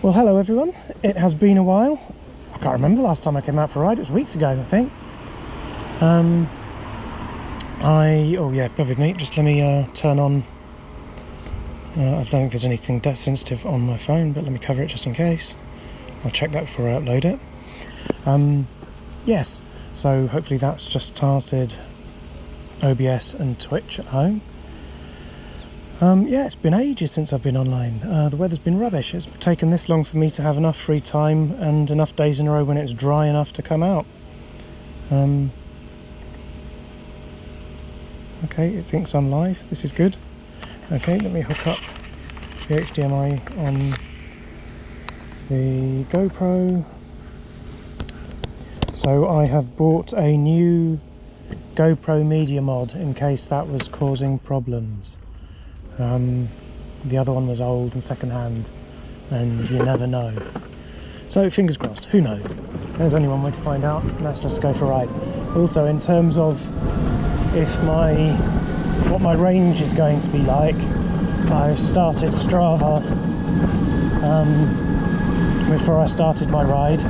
Well, hello everyone. It has been a while. I can't remember the last time I came out for a ride. It was weeks ago, I think. Oh yeah, bear with me. Just let me turn on. I don't think there's anything that sensitive on my phone, but let me cover it just in case. I'll check that before I upload it. Yes, so hopefully that's just started OBS and Twitch at home. Yeah, it's been ages since I've been online. The weather's been rubbish. It's taken this long for me to have enough free time and enough days in a row when it's dry enough to come out. Okay, it thinks I'm live. This is good. Okay, let me hook up the HDMI on the GoPro. So I have bought a new GoPro media mod in case that was causing problems. The other one was old and second-hand, and you never know. So fingers crossed, who knows? There's only one way to find out, and that's just to go for a ride. Also, in terms of what my range is going to be like, I've started Strava before I started my ride.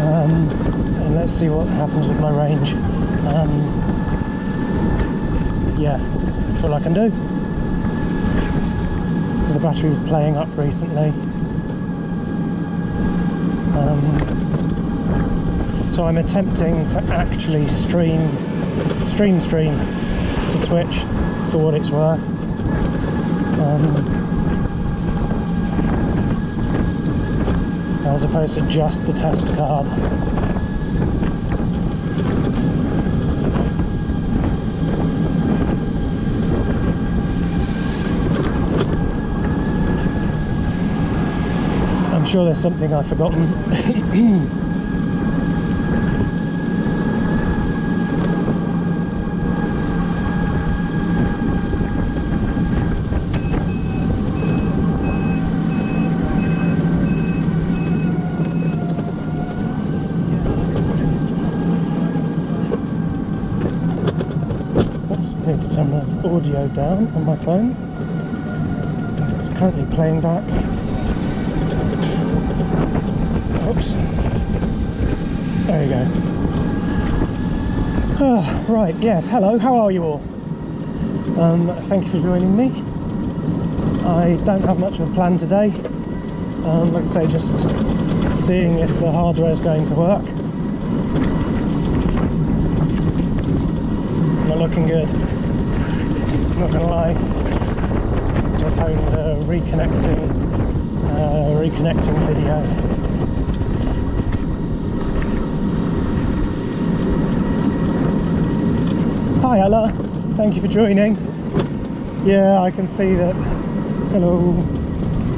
And let's see what happens with my range. Yeah, that's all I can do. Because the battery was playing up recently. So I'm attempting to actually stream to Twitch for what it's worth. As opposed to just the test card. I'm sure there's something I've forgotten. Need to turn the audio down on my phone because it's currently playing back. Oops. There you go. Right, yes, hello, how are you all? Thank you for joining me. I don't have much of a plan today. Like I say, just seeing if the hardware is going to work. Not looking good, not gonna lie. Just home the reconnecting video. Hi Ella, thank you for joining. Yeah, I can see that. Hello.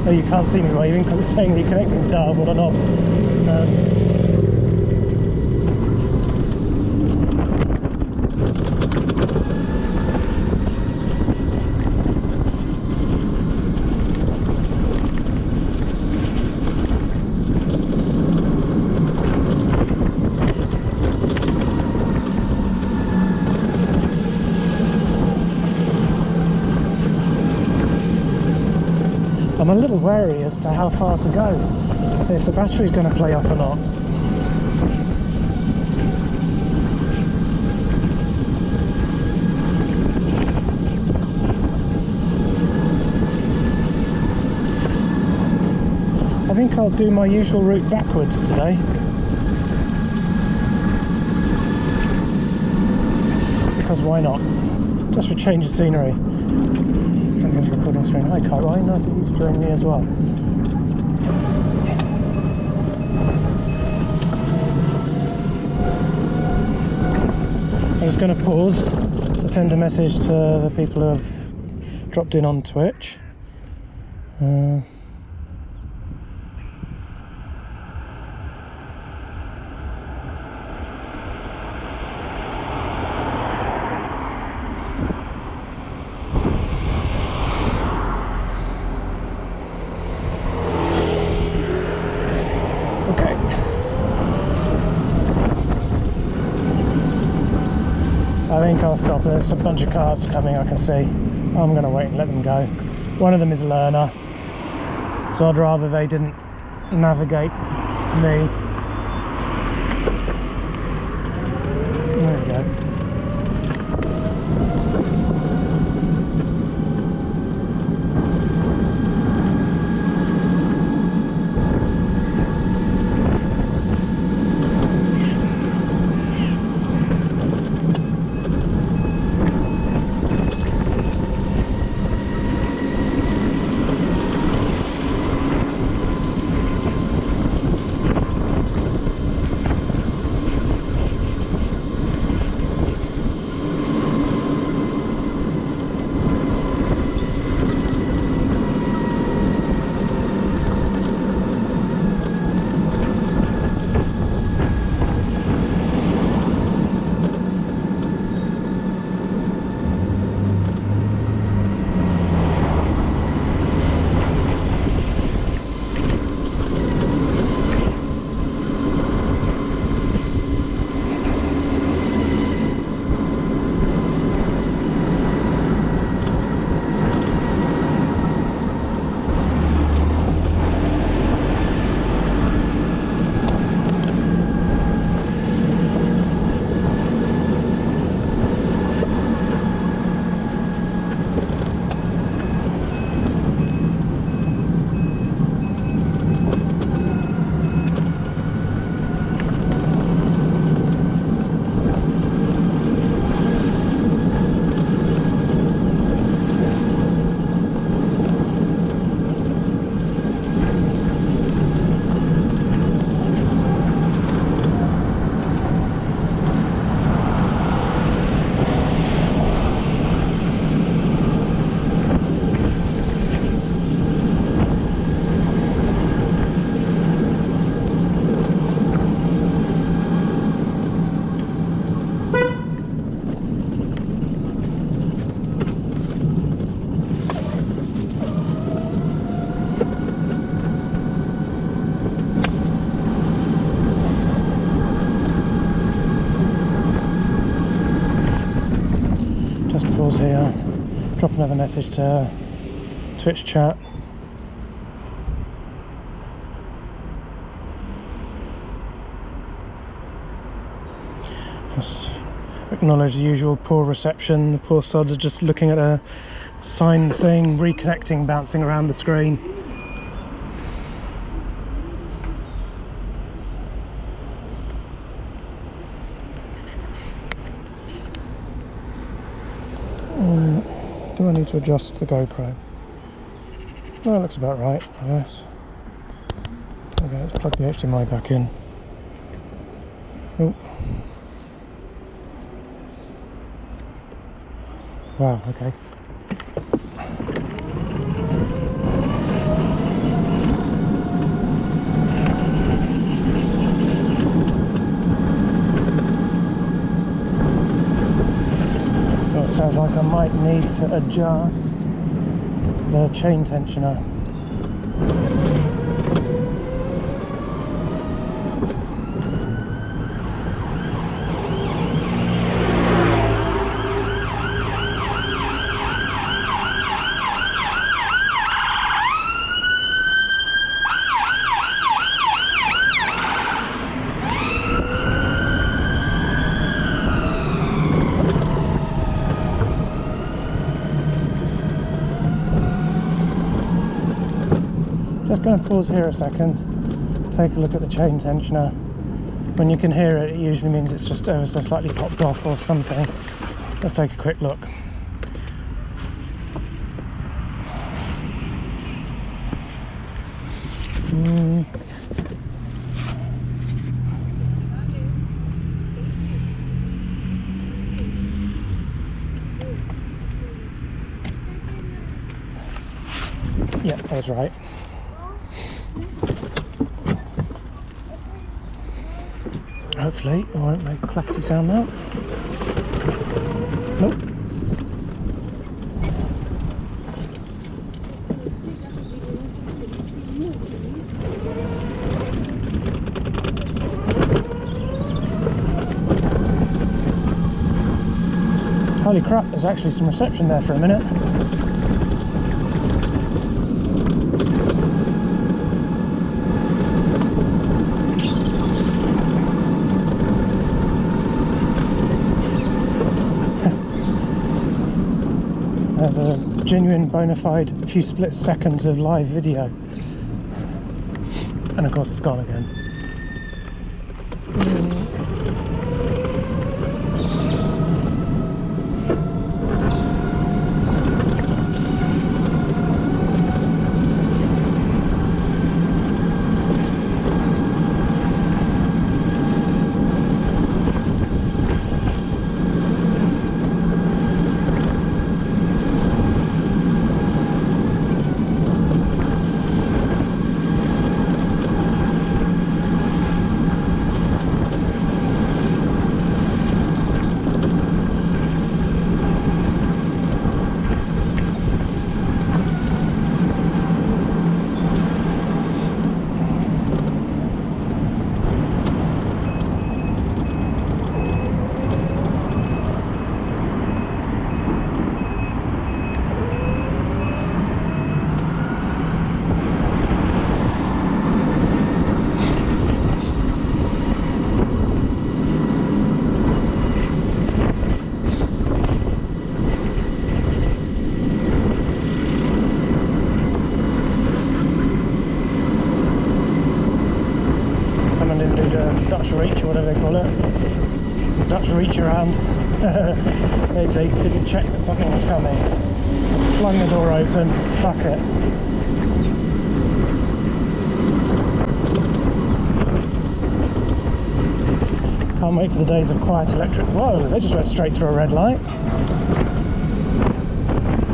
Oh, you can't see me waving because it's saying reconnecting. Duh, what a knob. I'm a little wary as to how far to go, if the battery's going to play up or not. I think I'll do my usual route backwards today. Because why not? Just for change of scenery. Recording screen. Hi Kai, nice of you to join me as well. I'm just going to pause to send a message to the people who have dropped in on Twitch. I think I'll stop. There's a bunch of cars coming, I can see. I'm going to wait and let them go. One of them is a learner. So I'd rather they didn't navigate me. There we go. Just pause here, drop another message to Twitch chat. Just acknowledge the usual poor reception. The poor sods are just looking at a sign saying reconnecting bouncing around the screen. Do I need to adjust the GoPro? Well, that looks about right, I guess. Okay, let's plug the HDMI back in. Oh. Wow, okay. Oh, it sounds like I might need to adjust the chain tensioner. Just going to pause here a second, take a look at the chain tensioner. When you can hear it, it usually means it's just ever so slightly popped off or something. Let's take a quick look. Yeah, that was right. Hopefully it won't make a clackety sound now. Nope. Holy crap, there's actually some reception there for a minute. genuine bona fide few split seconds of live video. And of course it's gone again. Dutch reach, or whatever they call it. Dutch reach around. Basically, didn't check that something was coming. Just flung the door open, fuck it. Can't wait for the days of quiet electric. Whoa, they just went straight through a red light.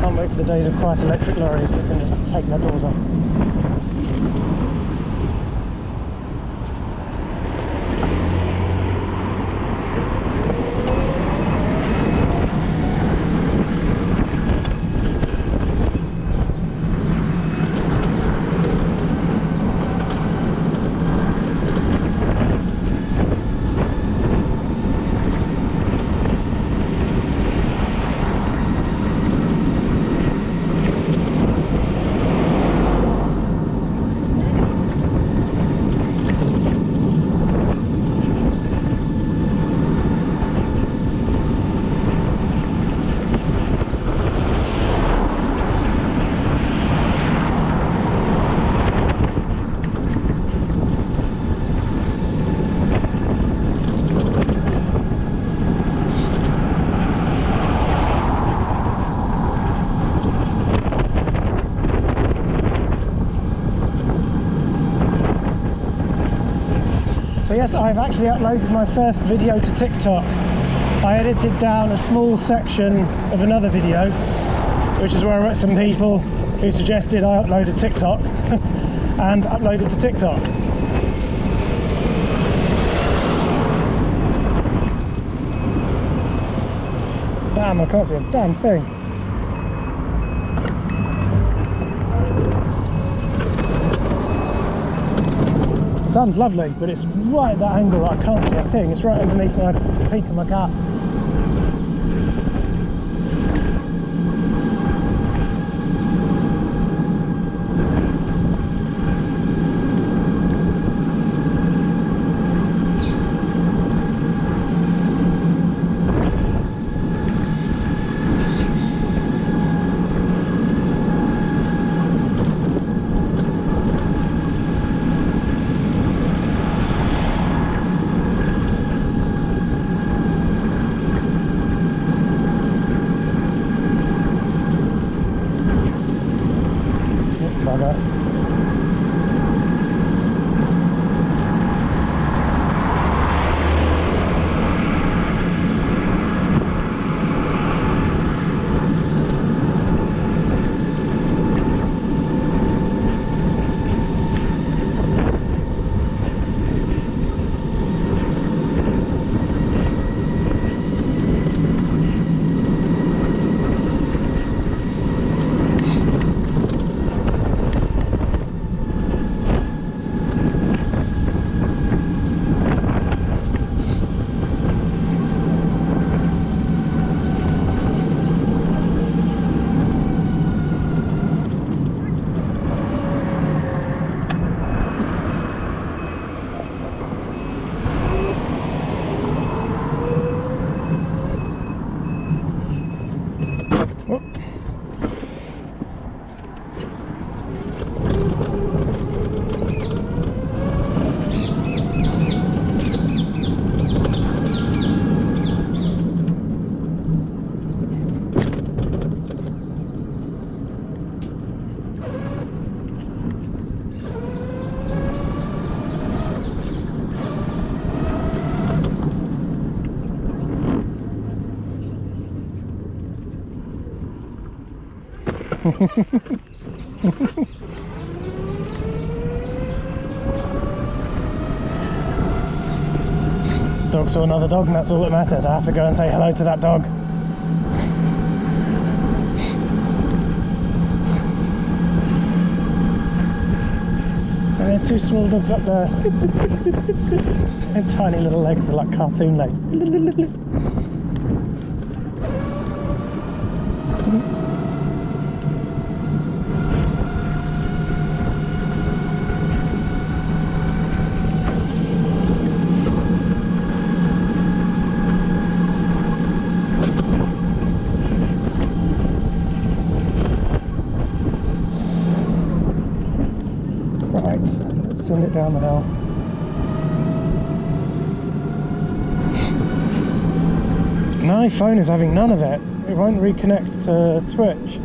Can't wait for the days of quiet electric lorries that can just take their doors off. So yes, I've actually uploaded my first video to TikTok. I edited down a small section of another video, which is where I met some people who suggested I upload a TikTok and upload it to TikTok. Damn, I can't see a damn thing. The sun's lovely, but it's right at that angle that I can't see a thing. It's right underneath the peak of my cap. Dog saw another dog and that's all that mattered. I have to go and say hello to that dog. And there's two small dogs up there. And tiny little legs are like cartoon legs. Right, let's send it down the hill. My phone is having none of it. It won't reconnect to Twitch.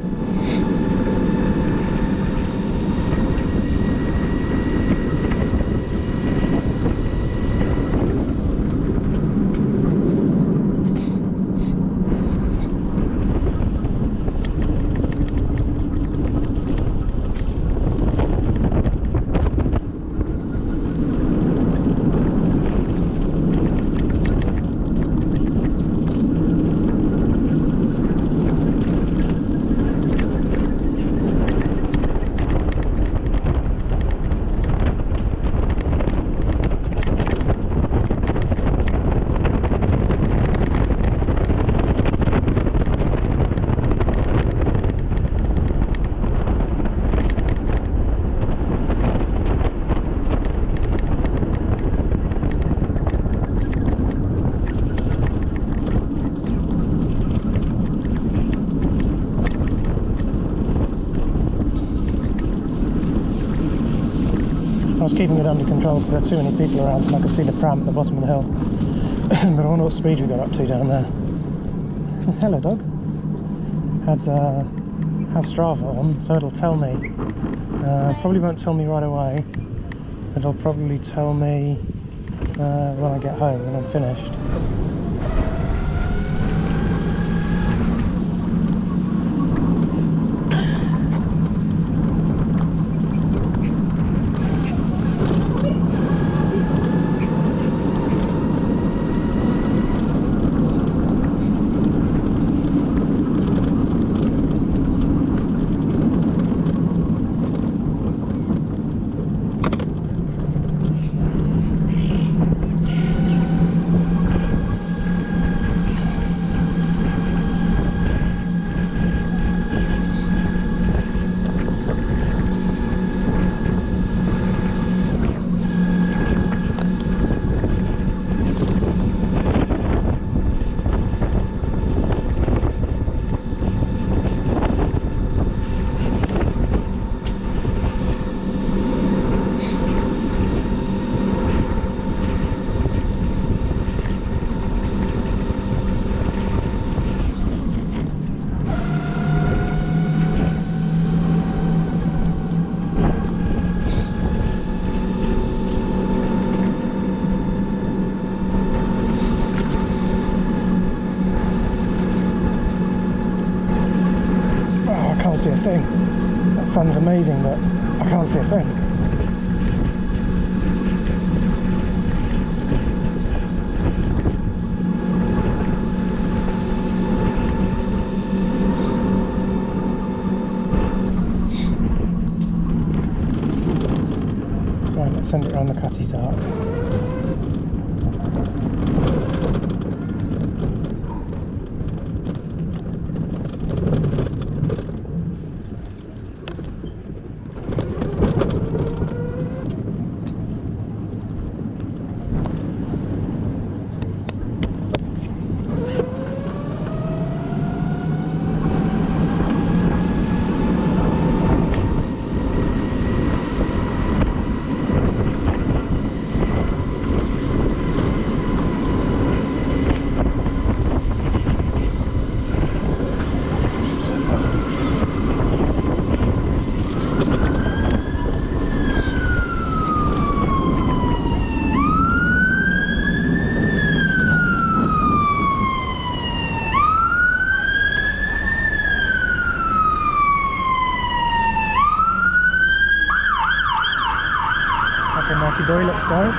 I was keeping it under control because there are too many people around and I could see the pram at the bottom of the hill. But I wonder what speed we got up to down there. Hello dog. Have Strava on, so it'll tell me. Probably won't tell me right away. It'll probably tell me when I get home, when I'm finished. I can't see a thing. That sun's amazing, but I can't see a thing. Right, let's send it around the Cutty's Arc. Okay, Marky boy, let's go.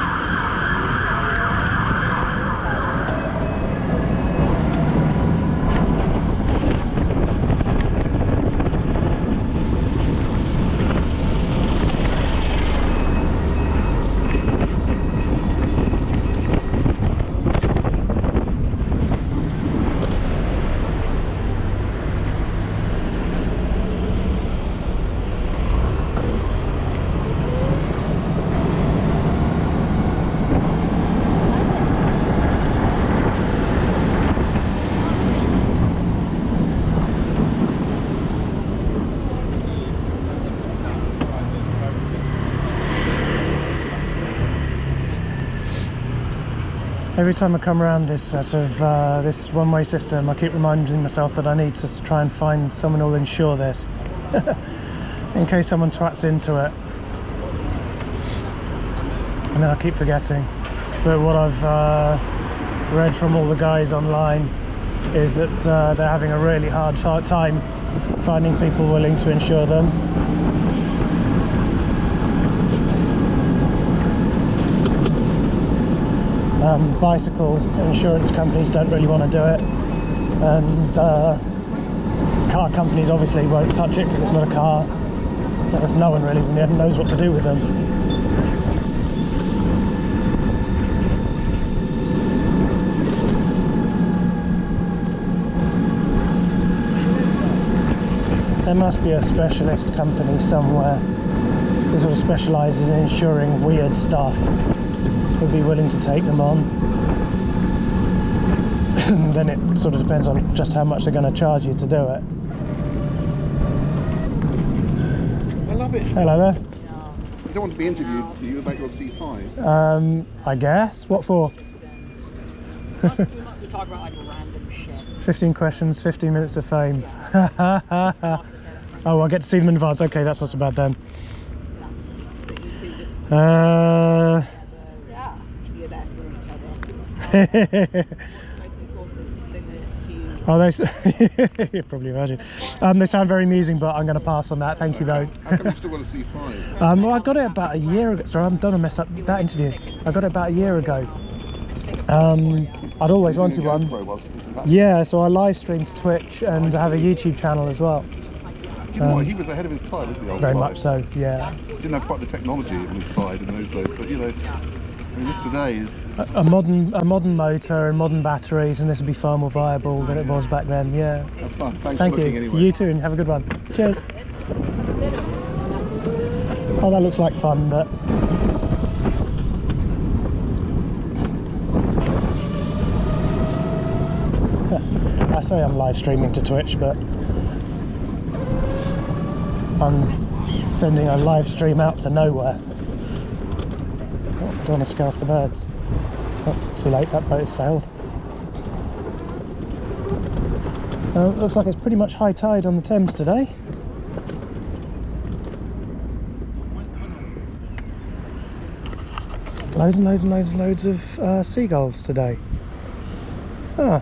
Every time I come around this sort of this one-way system, I keep reminding myself that I need to try and find someone who'll insure this, in case someone twats into it. And then I keep forgetting. But what I've read from all the guys online is that they're having a really hard time finding people willing to insure them. Bicycle insurance companies don't really want to do it, and car companies obviously won't touch it because it's not a car. There's no one really knows what to do with them. There must be a specialist company somewhere that sort of specialises in insuring weird stuff, would be willing to take them on. And then it sort of depends on just how much they're going to charge you to do it. I love it. Hello there. You don't want to be interviewed, do you, about your C5? I guess. What for? We talk about like random shit. 15 questions, 15 minutes of fame. Oh, I get to see them in advance. Okay, that's not so bad then. Oh, they probably imagine. They sound very amusing, but I'm going to pass on that. Thank you, though. How come you still got a C5? Well, I got it about a year ago. Sorry, I'm don't want to mess up that interview. I got it about a year ago. I'd always wanted one. Yeah, so I live stream to Twitch and have a YouTube channel as well. Do you know what? He was ahead of his time, wasn't he? Old Very guy? much so, yeah. Didn't have quite the technology on his side in those days, but you know, I mean, this today is A modern motor and modern batteries, and this would be far more viable than it was back then. Yeah. have fun. Thanks Thank for you. looking anyway. You too, and have a good one. Cheers. Oh, that looks like fun, but I say I'm live streaming to Twitch, but I'm sending a live stream out to nowhere. Oh, don't want to scare off the birds. Oh, too late, that boat has sailed. Looks like it's pretty much high tide on the Thames today. Loads and loads and loads and loads of seagulls today. Huh.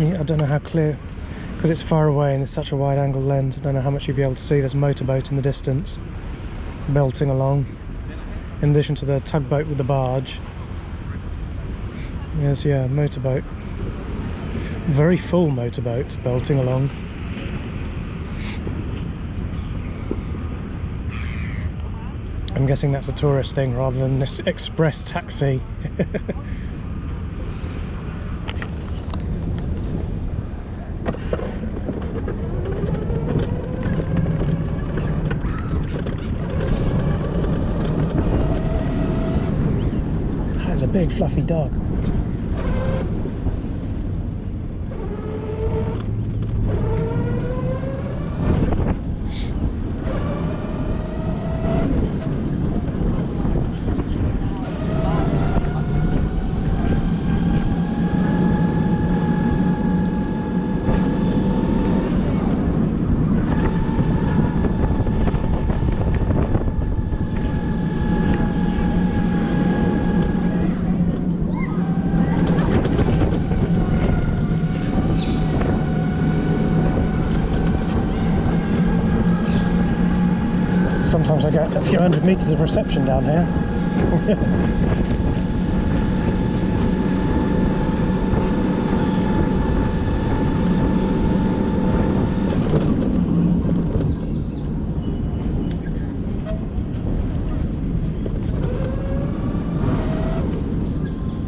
I don't know how clear, because it's far away and it's such a wide angle lens, I don't know how much you'll be able to see. There's a motorboat in the distance belting along, in addition to the tugboat with the barge. Yes, yeah, motorboat, very full motorboat belting along. I'm guessing that's a tourist thing rather than this express taxi. That's a big fluffy dog. few hundred metres of reception down here.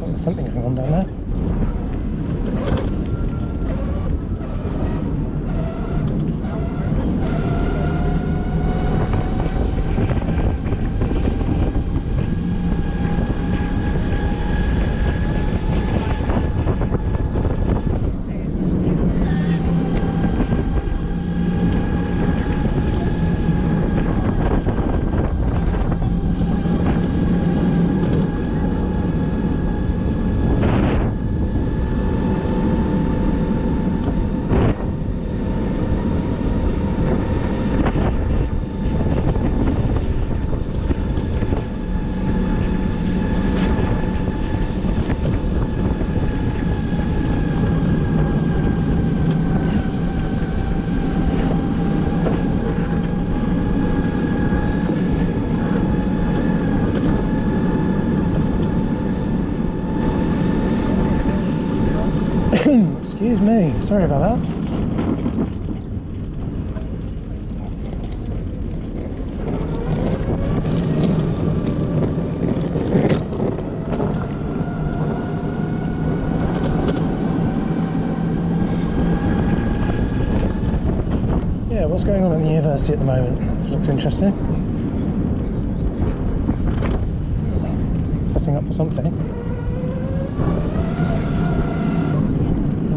There's something going on down there. Excuse me, sorry about that. Yeah, what's going on at the university at the moment? This looks interesting. Setting up for something.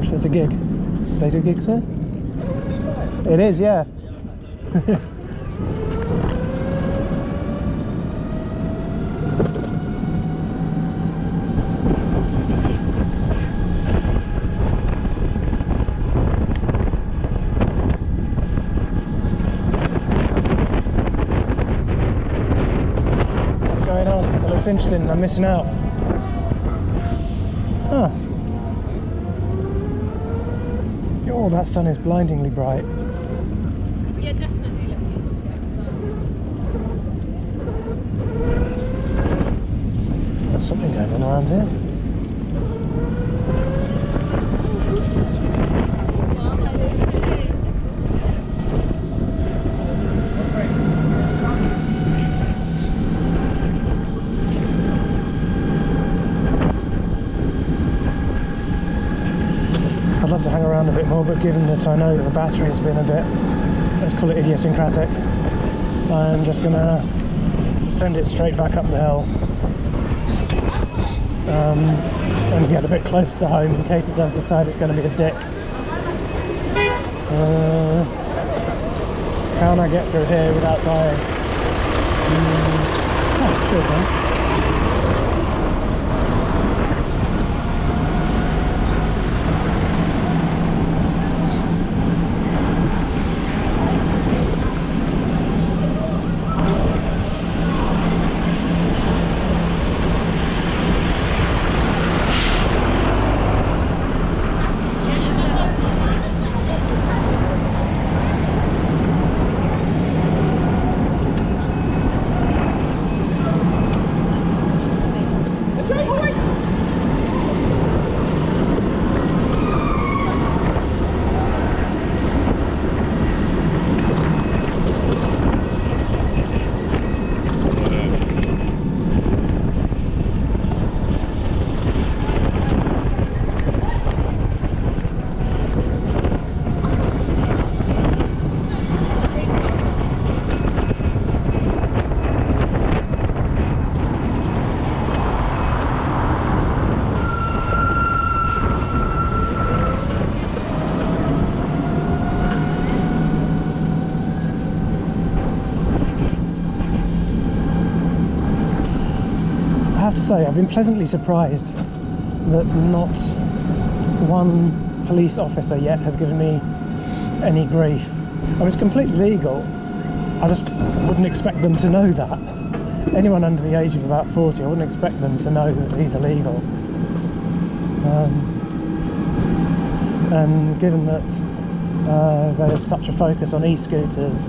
There's a gig. Do they do gigs there? It is, yeah. What's going on? It looks interesting. I'm missing out. Huh. Oh, that sun is blindingly bright. Yeah, definitely. There's something going on around here. I'd love to hang around a bit more, but given that I know that the battery's been a bit, let's call it idiosyncratic, I'm just going to send it straight back up the hill and get a bit close to home in case it does decide it's going to be a dick. Can I get through here without dying? Oh, cheers, man. I have to say, I've been pleasantly surprised that not one police officer yet has given me any grief. I mean, it's completely legal. I just wouldn't expect them to know that. Anyone under the age of about 40, I wouldn't expect them to know that these are legal. And given that there's such a focus on e-scooters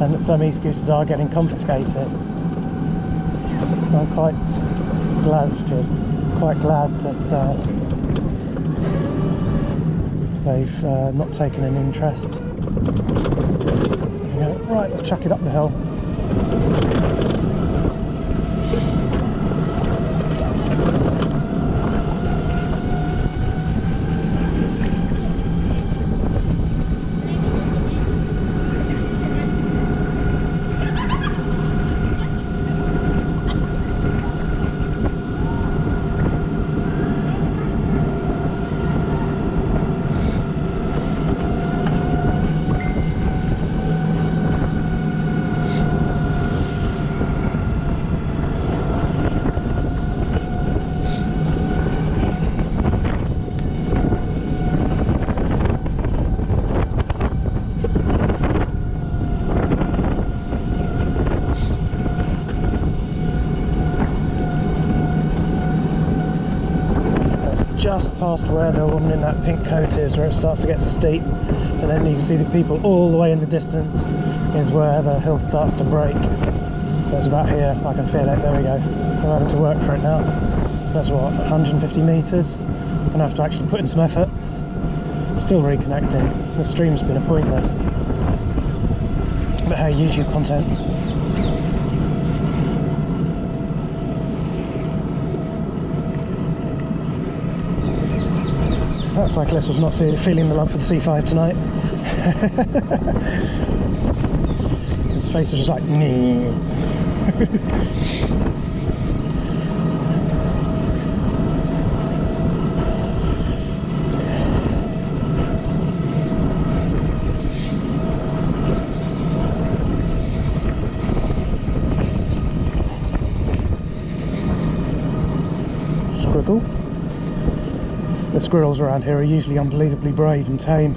and that some e-scooters are getting confiscated, I'm quite glad that they've not taken an interest. There we go. Right, let's chuck it up the hill. Just past where the woman in that pink coat is, where it starts to get steep, and then you can see the people all the way in the distance is where the hill starts to break. So it's about here, I can feel it, there we go. I'm having to work for it now. So that's what, 150 metres? I'm going to have to actually put in some effort. Still reconnecting. The stream's been a pointless. But hey, YouTube content. That cyclist was not feeling the love for the C5 tonight. His face was just like, nee. Squirrel. The squirrels around here are usually unbelievably brave and tame.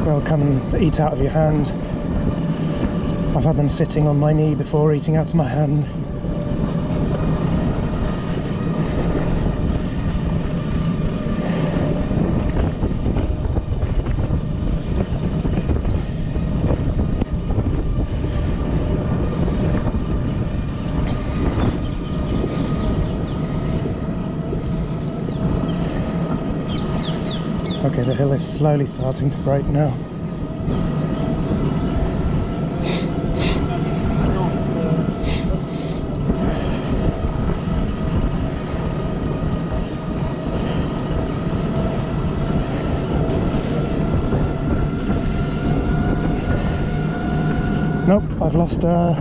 They'll come and eat out of your hand. I've had them sitting on my knee before eating out of my hand. Okay, the hill is slowly starting to break now. Nope, I've lost a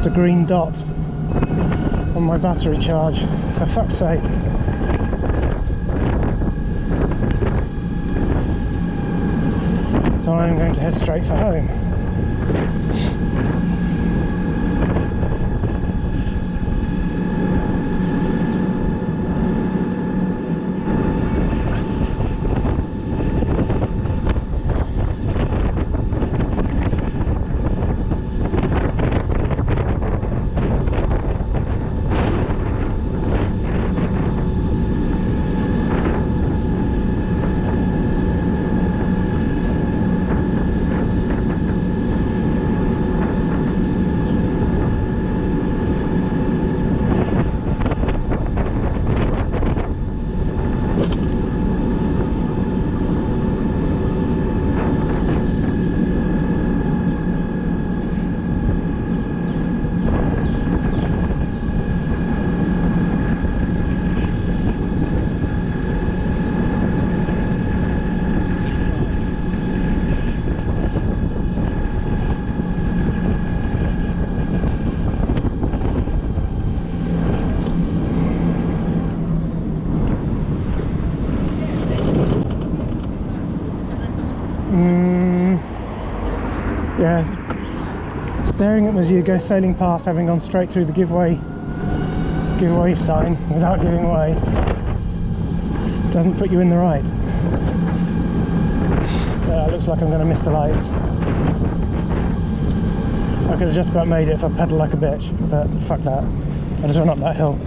green dot on my battery charge, for fuck's sake. So I'm going to head straight for home. Yeah, staring at them as you go sailing past, having gone straight through the give way sign without giving way, doesn't put you in the right. It looks like I'm going to miss the lights. I could have just about made it if I pedalled like a bitch, but fuck that. I just went up that hill.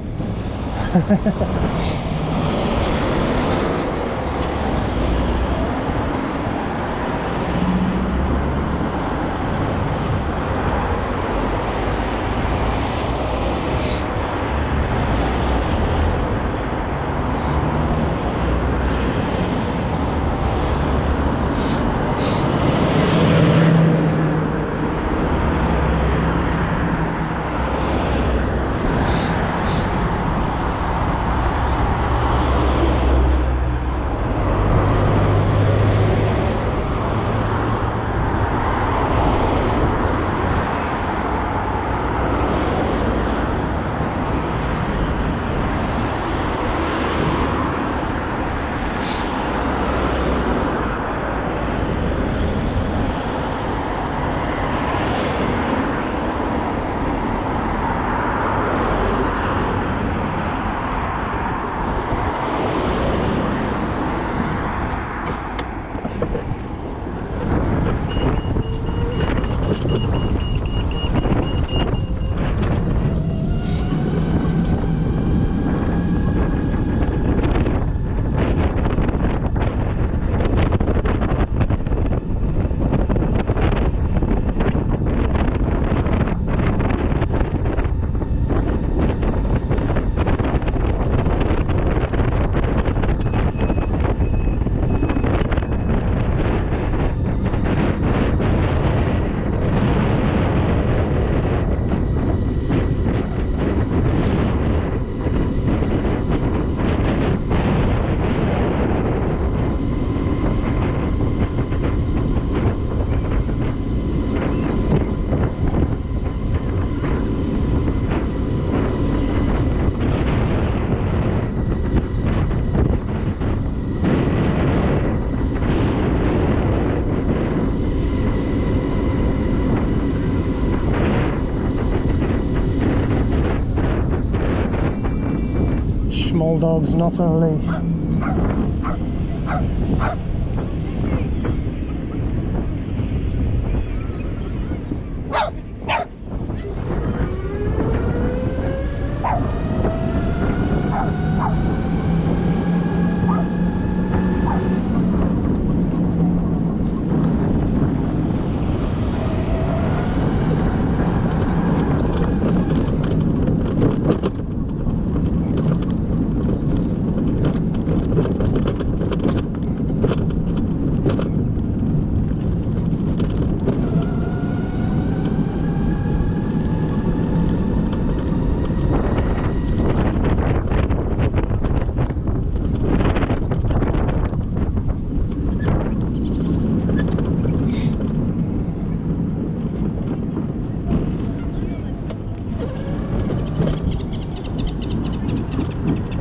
Small dogs not on a leash.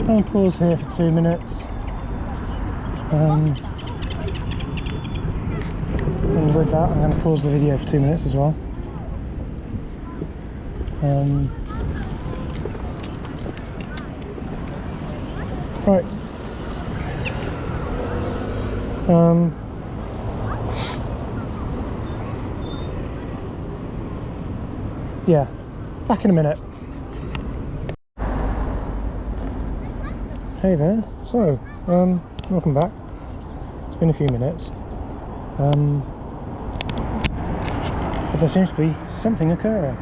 I'll pause here for 2 minutes, and with that I'm going to pause the video for 2 minutes as well. Right. Yeah, back in a minute. Hey there. So, welcome back. It's been a few minutes. But there seems to be something occurring.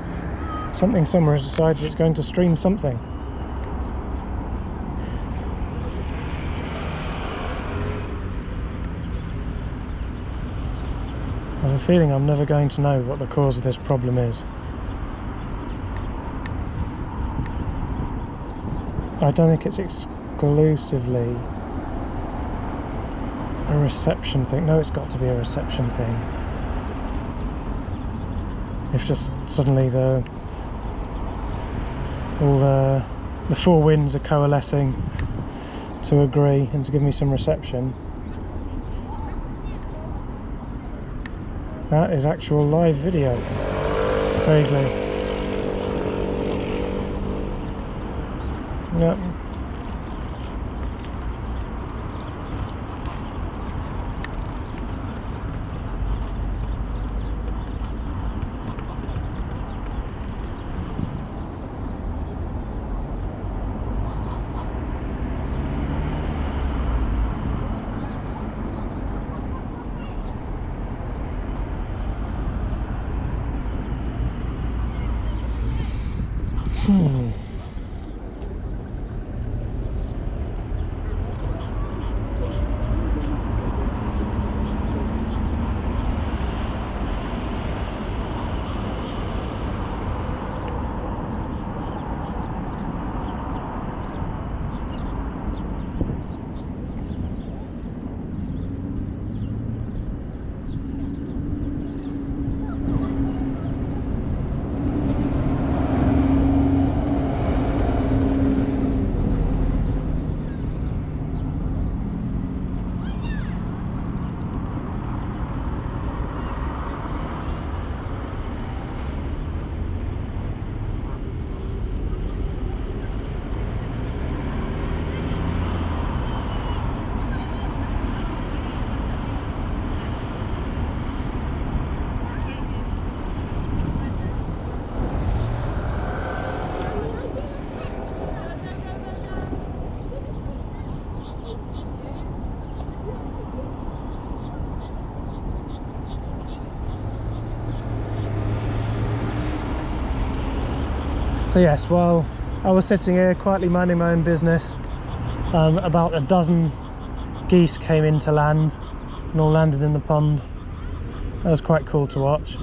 Something somewhere has decided it's going to stream something. I have a feeling I'm never going to know what the cause of this problem is. I don't think it's exclusively a reception thing. No, it's got to be a reception thing. If just suddenly all the four winds are coalescing to agree and to give me some reception. That is actual live video. Vaguely. Yep. So yes, while I was sitting here quietly minding my own business, about a dozen geese came into land and all landed in the pond. That was quite cool to watch.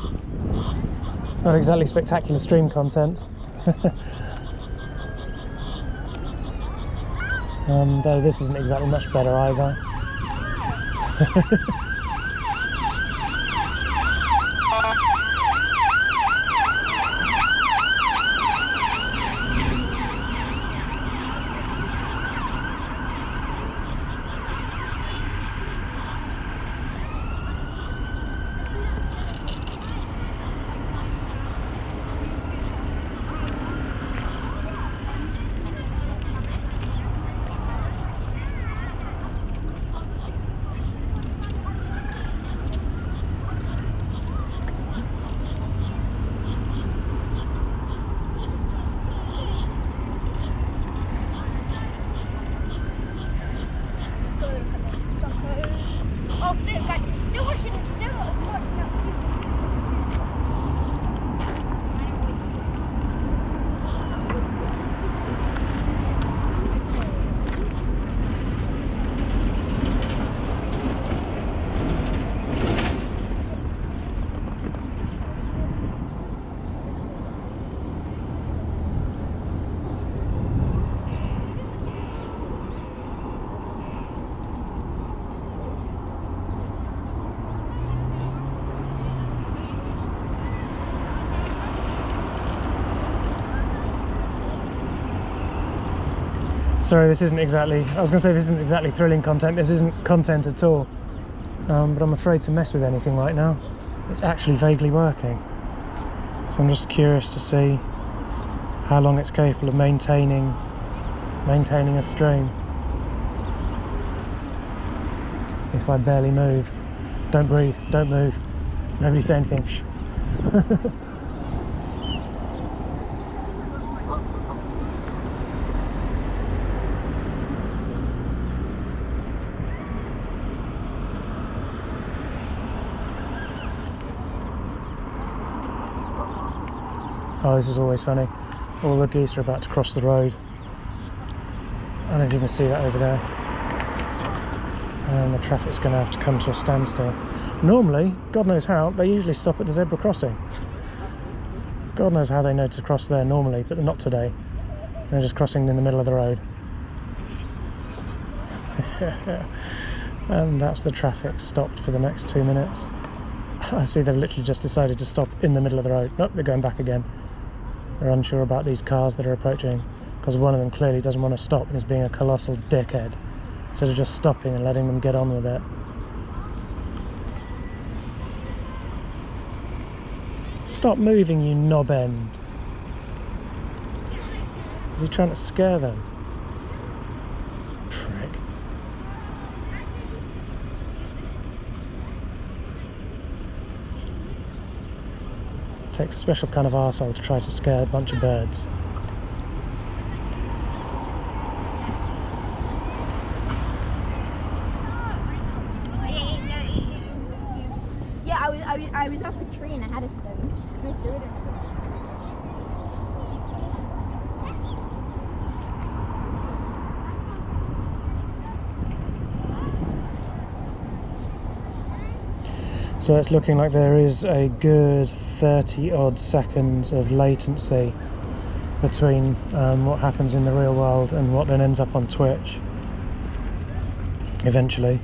Not exactly spectacular stream content. Though this isn't exactly much better either. Sorry, this isn't exactly, I was going to say this isn't exactly thrilling content, this isn't content at all. But I'm afraid to mess with anything right now. It's actually vaguely working. So I'm just curious to see how long it's capable of maintaining a stream. If I barely move. Don't breathe, don't move. Nobody say anything. Shh. Oh, this is always funny. All the geese are about to cross the road. I don't know if you can see that over there. And the traffic's going to have to come to a standstill. Normally, God knows how, they usually stop at the zebra crossing. God knows how they know to cross there normally, but not today. They're just crossing in the middle of the road. And that's the traffic stopped for the next 2 minutes. I see they've literally just decided to stop in the middle of the road. Nope, they're going back again. They're unsure about these cars that are approaching, because one of them clearly doesn't want to stop and is being a colossal dickhead, instead of just stopping and letting them get on with it. Stop moving, you knob end. Is he trying to scare them? Prick. Takes a special kind of arsehole to try to scare a bunch of birds. Yeah, I was up a tree and I had a stone. And I threw it in. So it's looking like there is a good 30 odd seconds of latency between what happens in the real world and what then ends up on Twitch eventually.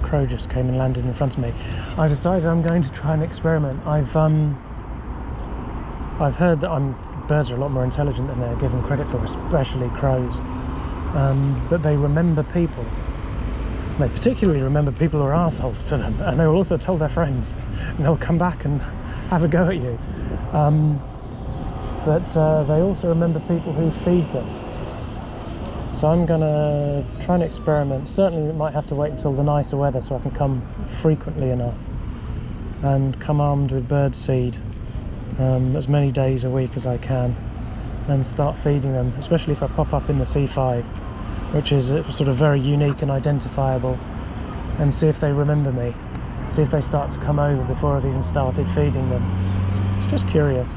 Crow just came and landed in front of me. I decided I'm going to try an experiment. I've heard that birds are a lot more intelligent than they're given credit for, especially crows. But they remember people. They particularly remember people who are arseholes to them, and they will also tell their friends, and they'll come back and have a go at you. But they also remember people who feed them. So I'm gonna try and experiment. Certainly it might have to wait until the nicer weather so I can come frequently enough and come armed with bird seed as many days a week as I can, and start feeding them, especially if I pop up in the C5, which is sort of very unique and identifiable, and see if they remember me, see if they start to come over before I've even started feeding them. Just curious.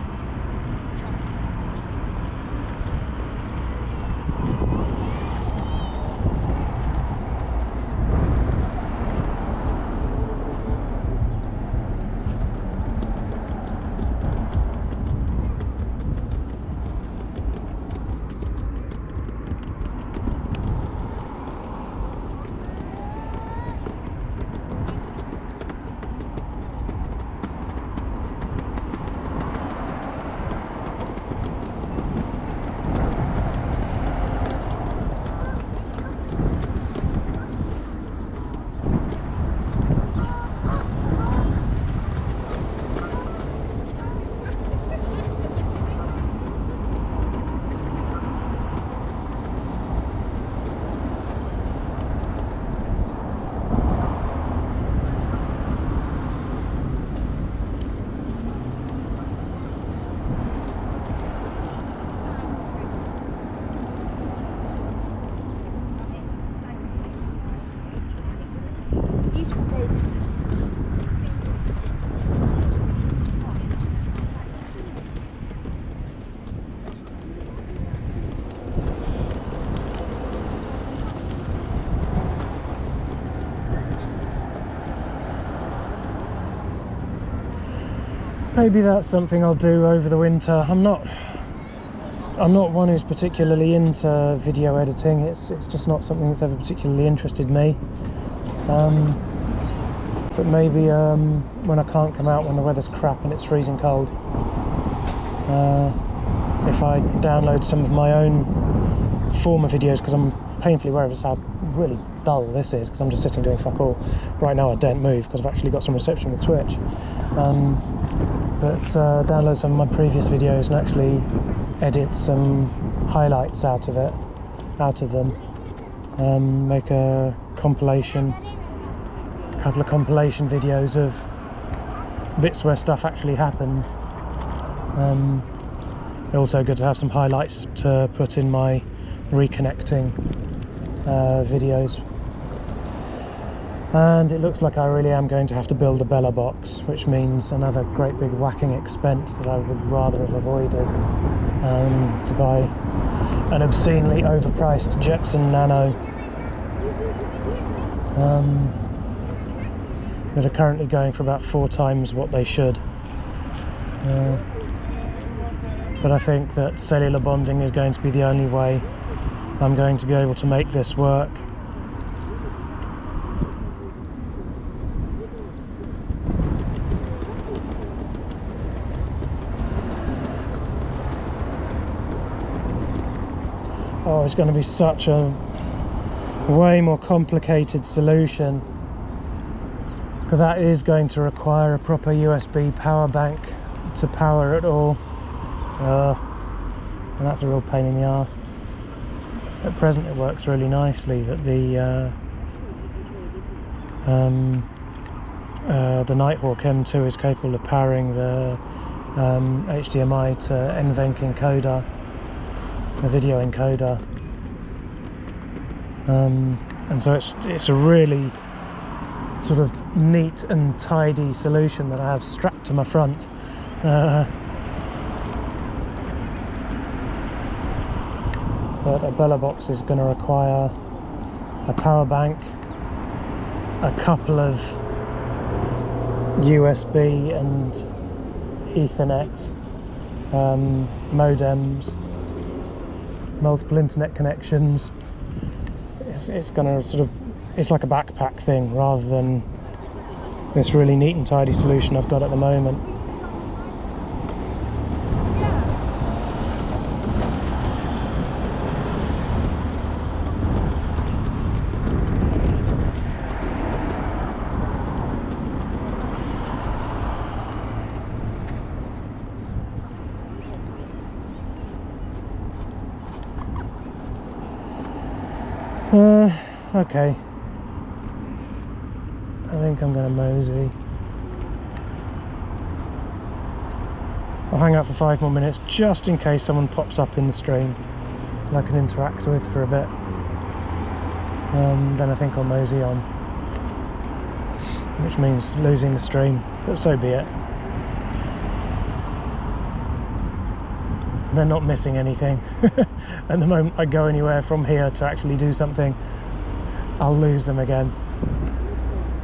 Maybe that's something I'll do over the winter. I'm not one who's particularly into video editing. It's just not something that's ever particularly interested me. But maybe when I can't come out, when the weather's crap and it's freezing cold, if I download some of my own former videos, because I'm painfully aware of just how really dull this is, because I'm just sitting doing fuck all. Right now I don't move because I've actually got some reception with Twitch. But download some of my previous videos and actually edit some highlights out of them. Make a couple of compilation videos of bits where stuff actually happens. Also good to have some highlights to put in my reconnecting videos. And it looks like I really am going to have to build a Bella box, which means another great big whacking expense that I would rather have avoided, to buy an obscenely overpriced Jetson Nano that are currently going for about 4 times what they should. But I think that cellular bonding is going to be the only way I'm going to be able to make this work. Oh, it's going to be such a way more complicated solution, because that is going to require a proper USB power bank to power it all, and that's a real pain in the arse. At present it works really nicely that the Nighthawk M2 is capable of powering the HDMI to NVENC encoder, the video encoder, and so it's a really sort of neat and tidy solution that I have strapped to my front. But a Bella box is going to require a power bank, a couple of USB and Ethernet modems, multiple internet connections. It's going to sort of, it's like a backpack thing rather than this really neat and tidy solution I've got at the moment. Okay. I think I'm going to mosey. I'll hang out for 5 more minutes just in case someone pops up in the stream and I can interact with for a bit. Then I think I'll mosey on, which means losing the stream, but so be it. They're not missing anything. And the moment I go anywhere from here to actually do something, I'll lose them again.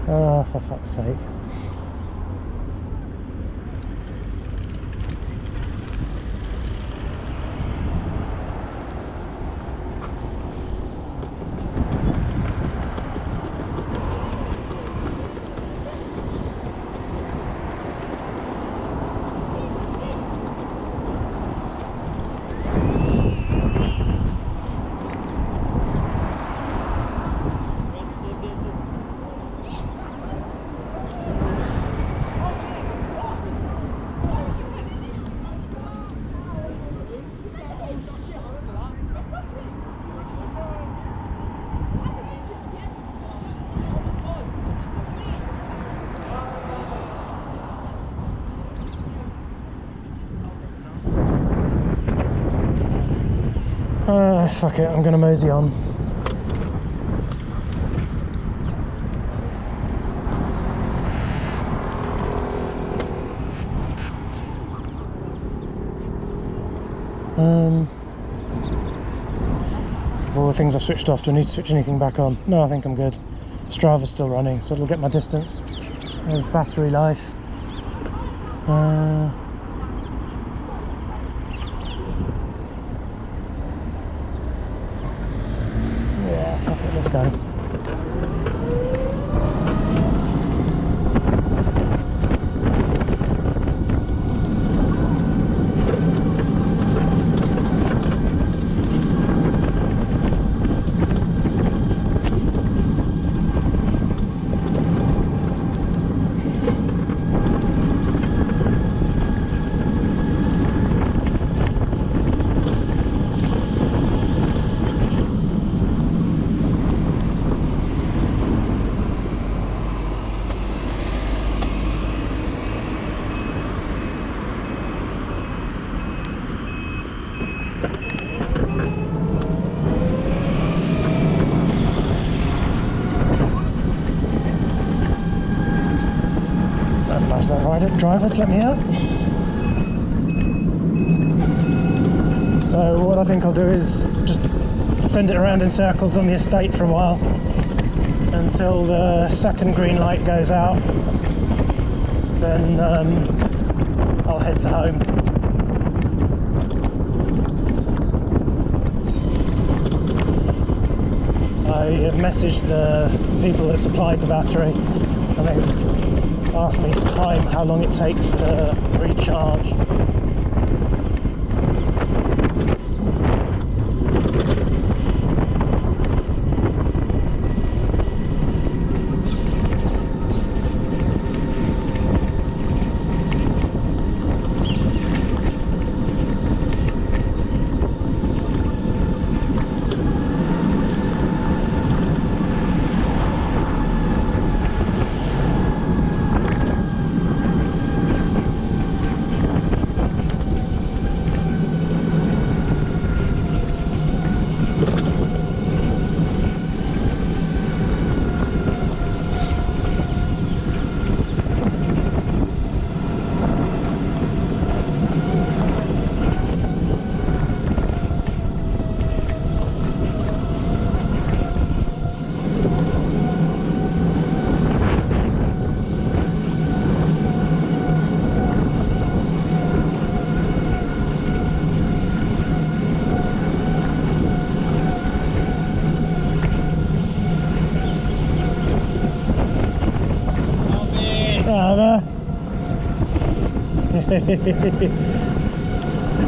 Oh, for fuck's sake. Fuck it, I'm gonna mosey on. Of all the things I've switched off, do I need to switch anything back on? No, I think I'm good. Strava's still running, so it'll get my distance. There's battery life. Yeah, fuck it, let's go. That's that driver to let me out. So what I think I'll do is just send it around in circles on the estate for a while until the second green light goes out. Then I'll head to home. I messaged the people that supplied the battery and they've asked me to time how long it takes to recharge.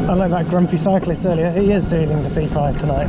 Unlike that grumpy cyclist earlier, he is sealing the C5 tonight.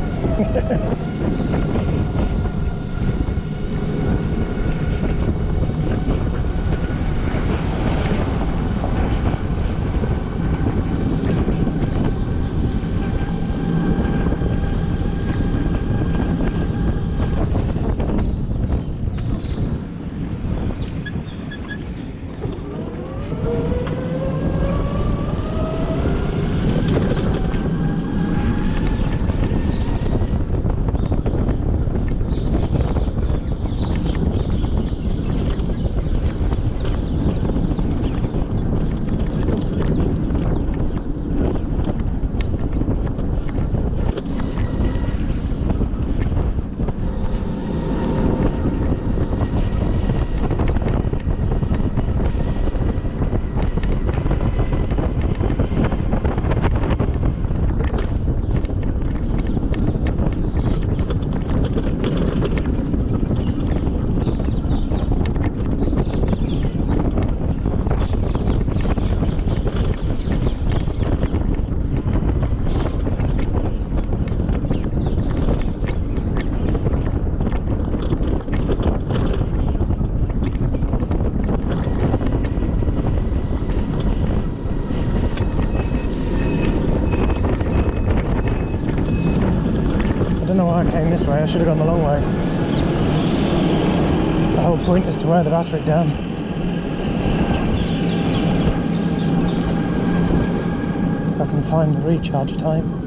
I came this way. I should have gone the long way. The whole point is to wear the battery down. So I can time the recharge time.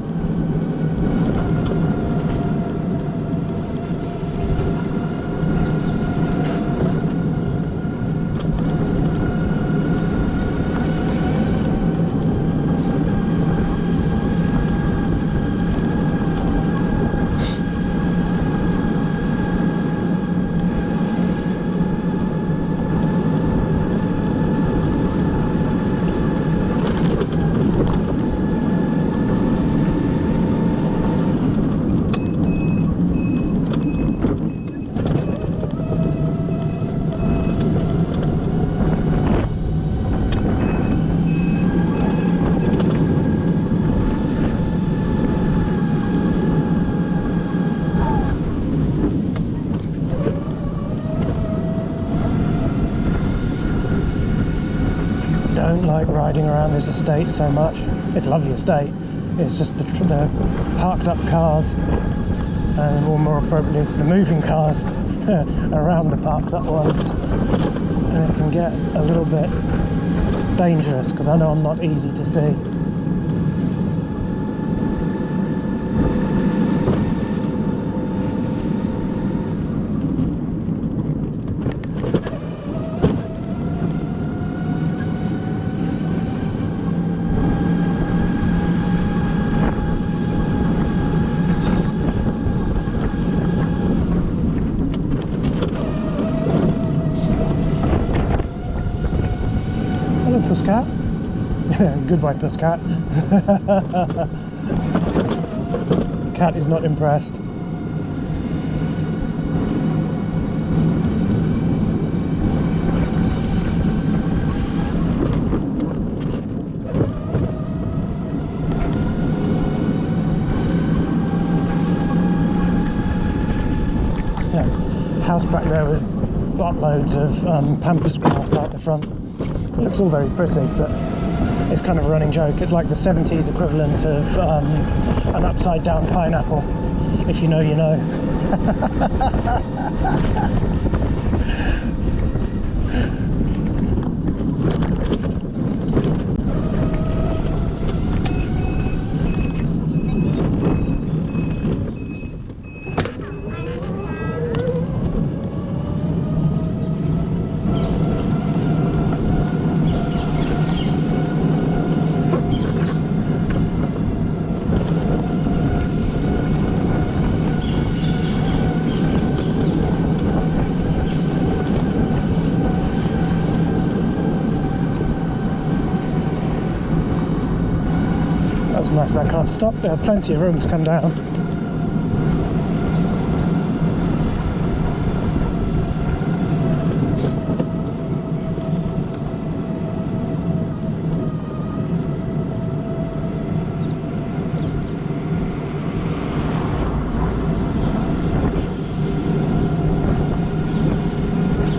Don't like riding around this estate so much. It's a lovely estate. It's just the parked up cars, and more appropriately the moving cars around the parked up ones, and it can get a little bit dangerous because I know I'm not easy to see. Pussycat. Goodbye, Pussycat. Cat is not impressed. Yeah, house back there with buttloads of pampas grass out the front. It looks all very pretty, but it's kind of a running joke. It's like the 70s equivalent of an upside down pineapple. If you know, you know. That's nice that car stopped. There, plenty of room to come down.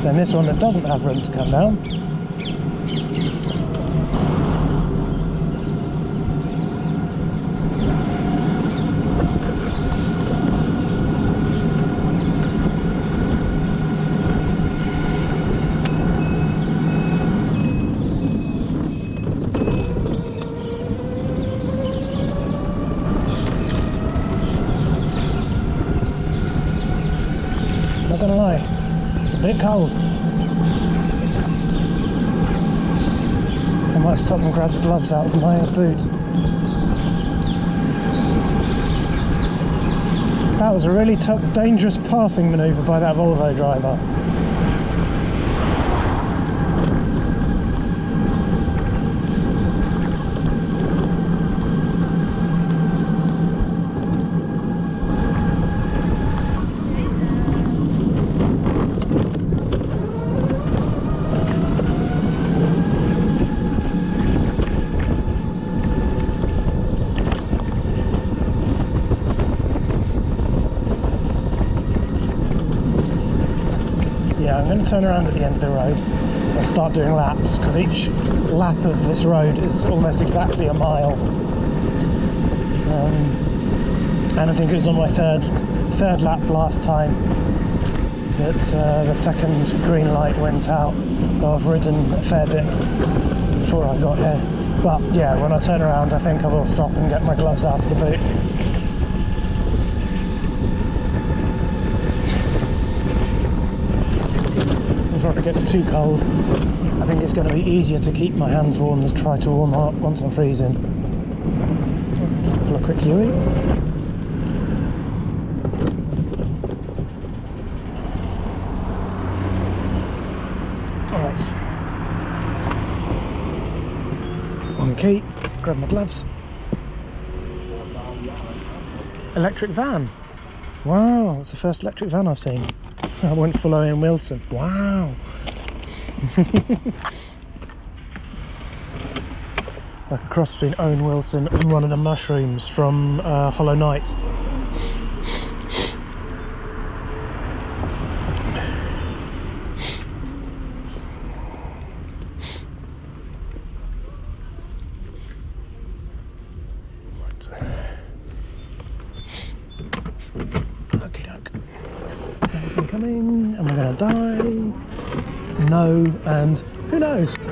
Then this one that doesn't have room to come down. Not gonna lie, it's a bit cold. I might stop and grab the gloves out of my boot. That was a really dangerous passing manoeuvre by that Volvo driver. I'm going to turn around at the end of the road and start doing laps, because each lap of this road is almost exactly a mile. And I think it was on my third third lap last time that the second green light went out, though I've ridden a fair bit before I got here. But yeah, when I turn around I think I will stop and get my gloves out of the boot. Before it gets too cold, I think it's going to be easier to keep my hands warm than try to warm up once I'm freezing. Just pull a quick U-ey. Alright. One key, grab my gloves. Electric van. Wow, that's the first electric van I've seen. I went full Owen Wilson. Wow. Like a cross between Owen Wilson and one of the mushrooms from Hollow Knight. Okie doke. Anything coming? Am I going to die? No, and who knows? I'm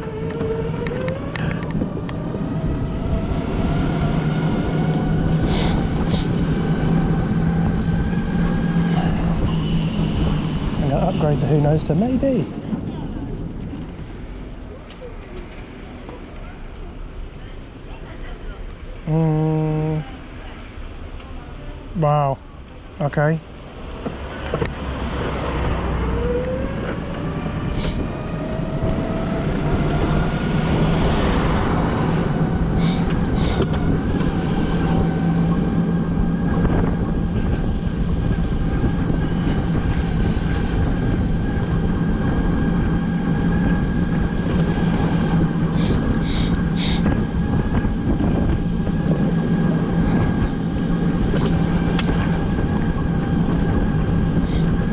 going to upgrade the who knows to maybe. Wow. Okay.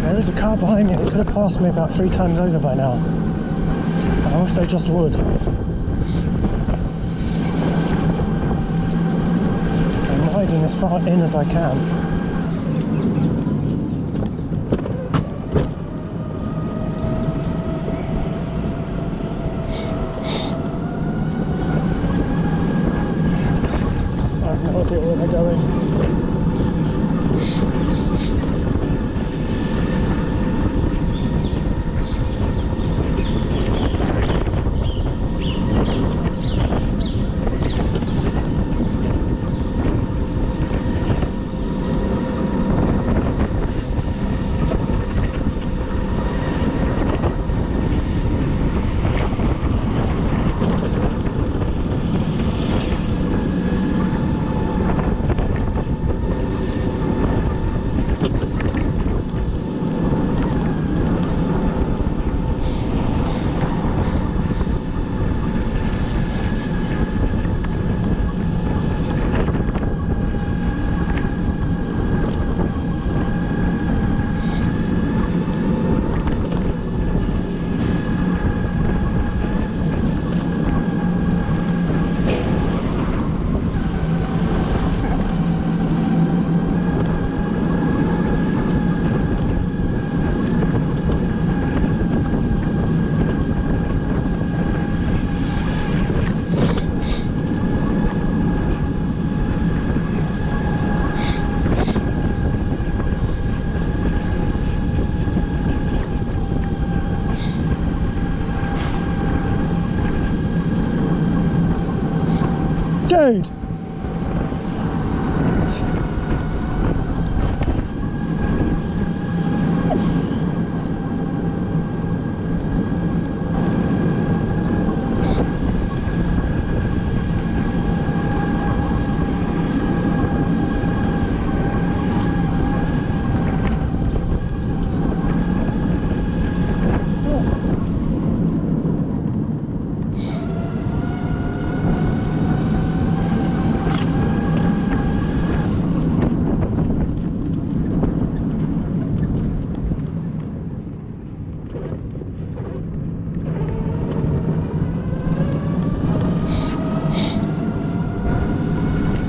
There is a car behind me that could have passed me about 3 times over by now. I wish they just would. I'm riding as far in as I can. I have no idea where they're going. Dude!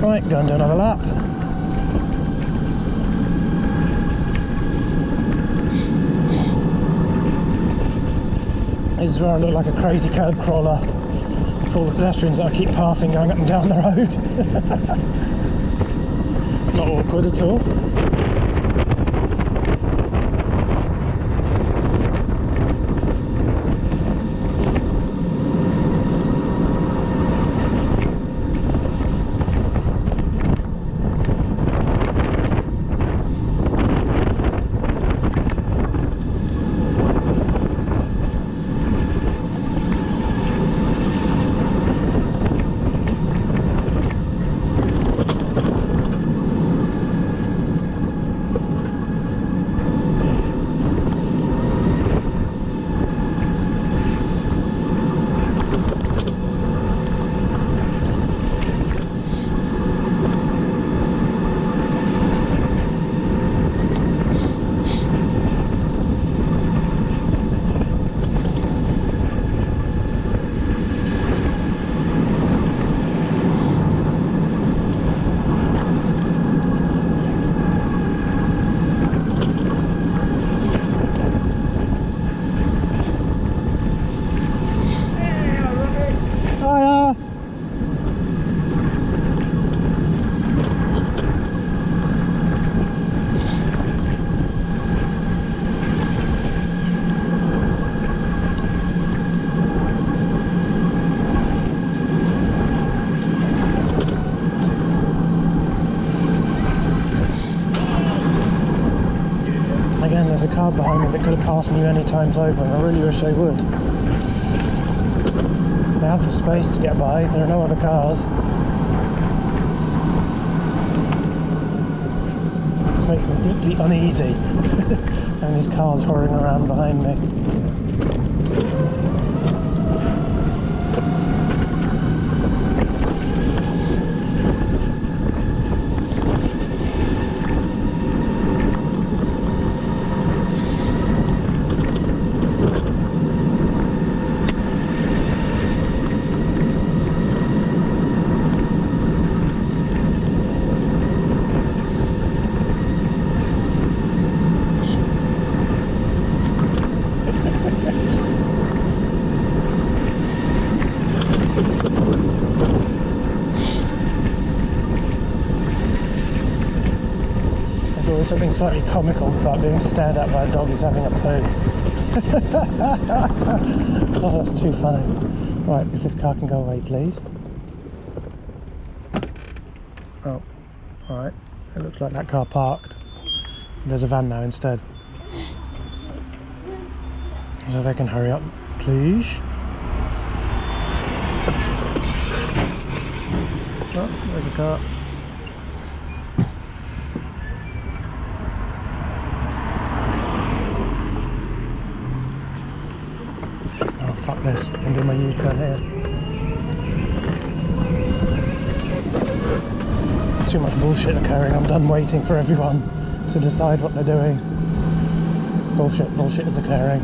Right, go and do another lap. is where I look like a crazy curb crawler for all the pedestrians that I keep passing going up and down the road. It's not awkward at all. Again, there's a car behind me that could have passed me many times over, and I really wish they would. They have the space to get by, there are no other cars. This makes me deeply uneasy, and these cars hurrying around behind me. There's always something slightly comical about being stared at by a dog who's having a poo. Oh, that's too funny. Right, if this car can go away, please. Oh, alright. It looks like that car parked. There's a van now instead. So they can hurry up, please. Oh, there's a car. Oh, fuck this. I'm doing my U-turn here. Too much bullshit occurring. I'm done waiting for everyone to decide what they're doing. Bullshit is occurring.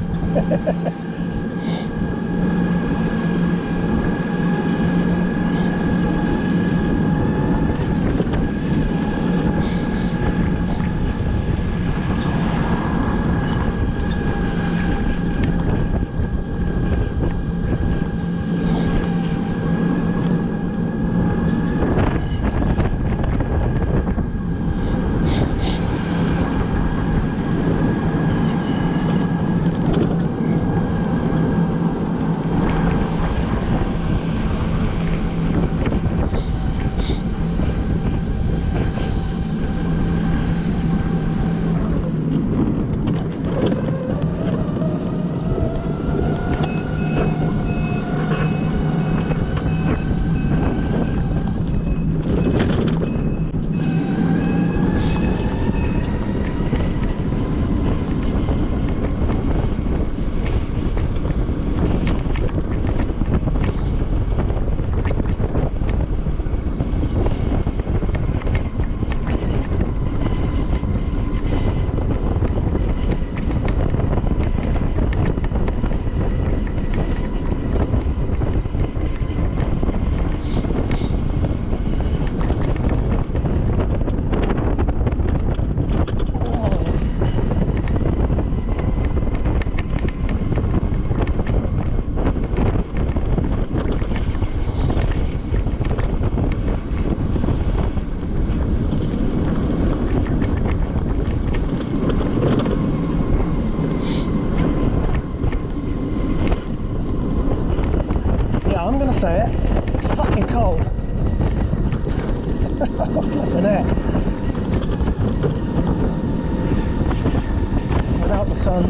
the sun.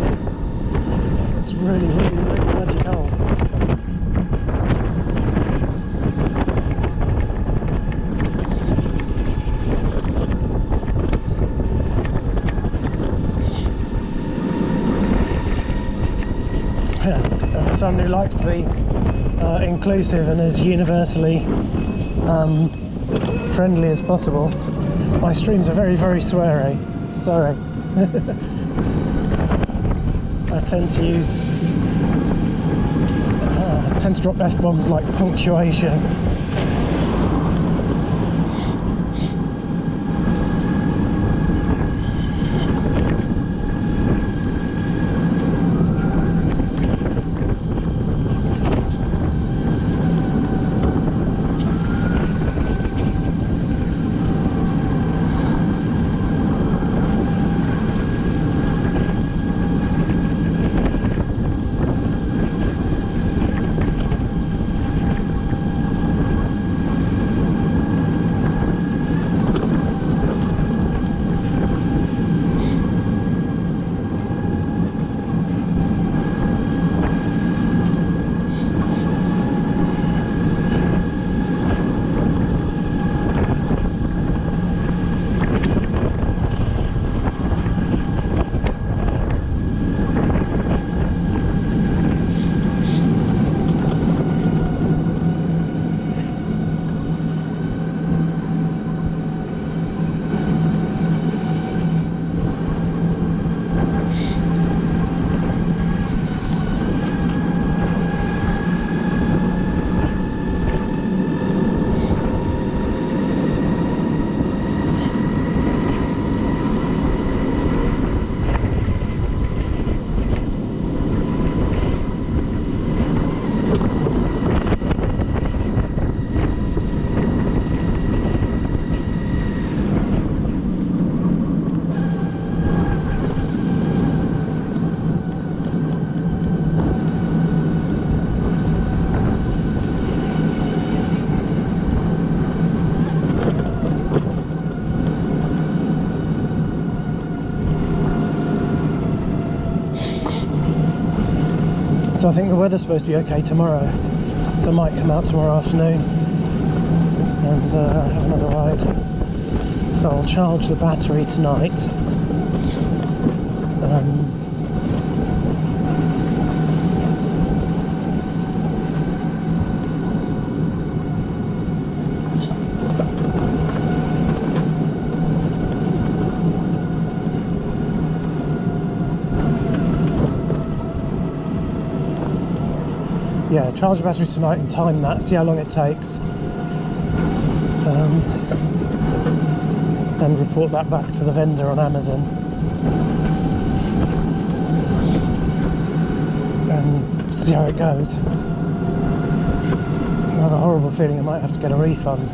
It's really, really, really bloody cold. And as someone who likes to be inclusive and as universally friendly as possible, my streams are very, very sweary. Sorry. I tend to drop F-bombs like punctuation. So I think the weather's supposed to be okay tomorrow, so I might come out tomorrow afternoon and have another ride. So I'll charge the battery tonight. Yeah, charge the battery tonight and time that, see how long it takes, and report that back to the vendor on Amazon, and see how it goes. I have a horrible feeling I might have to get a refund.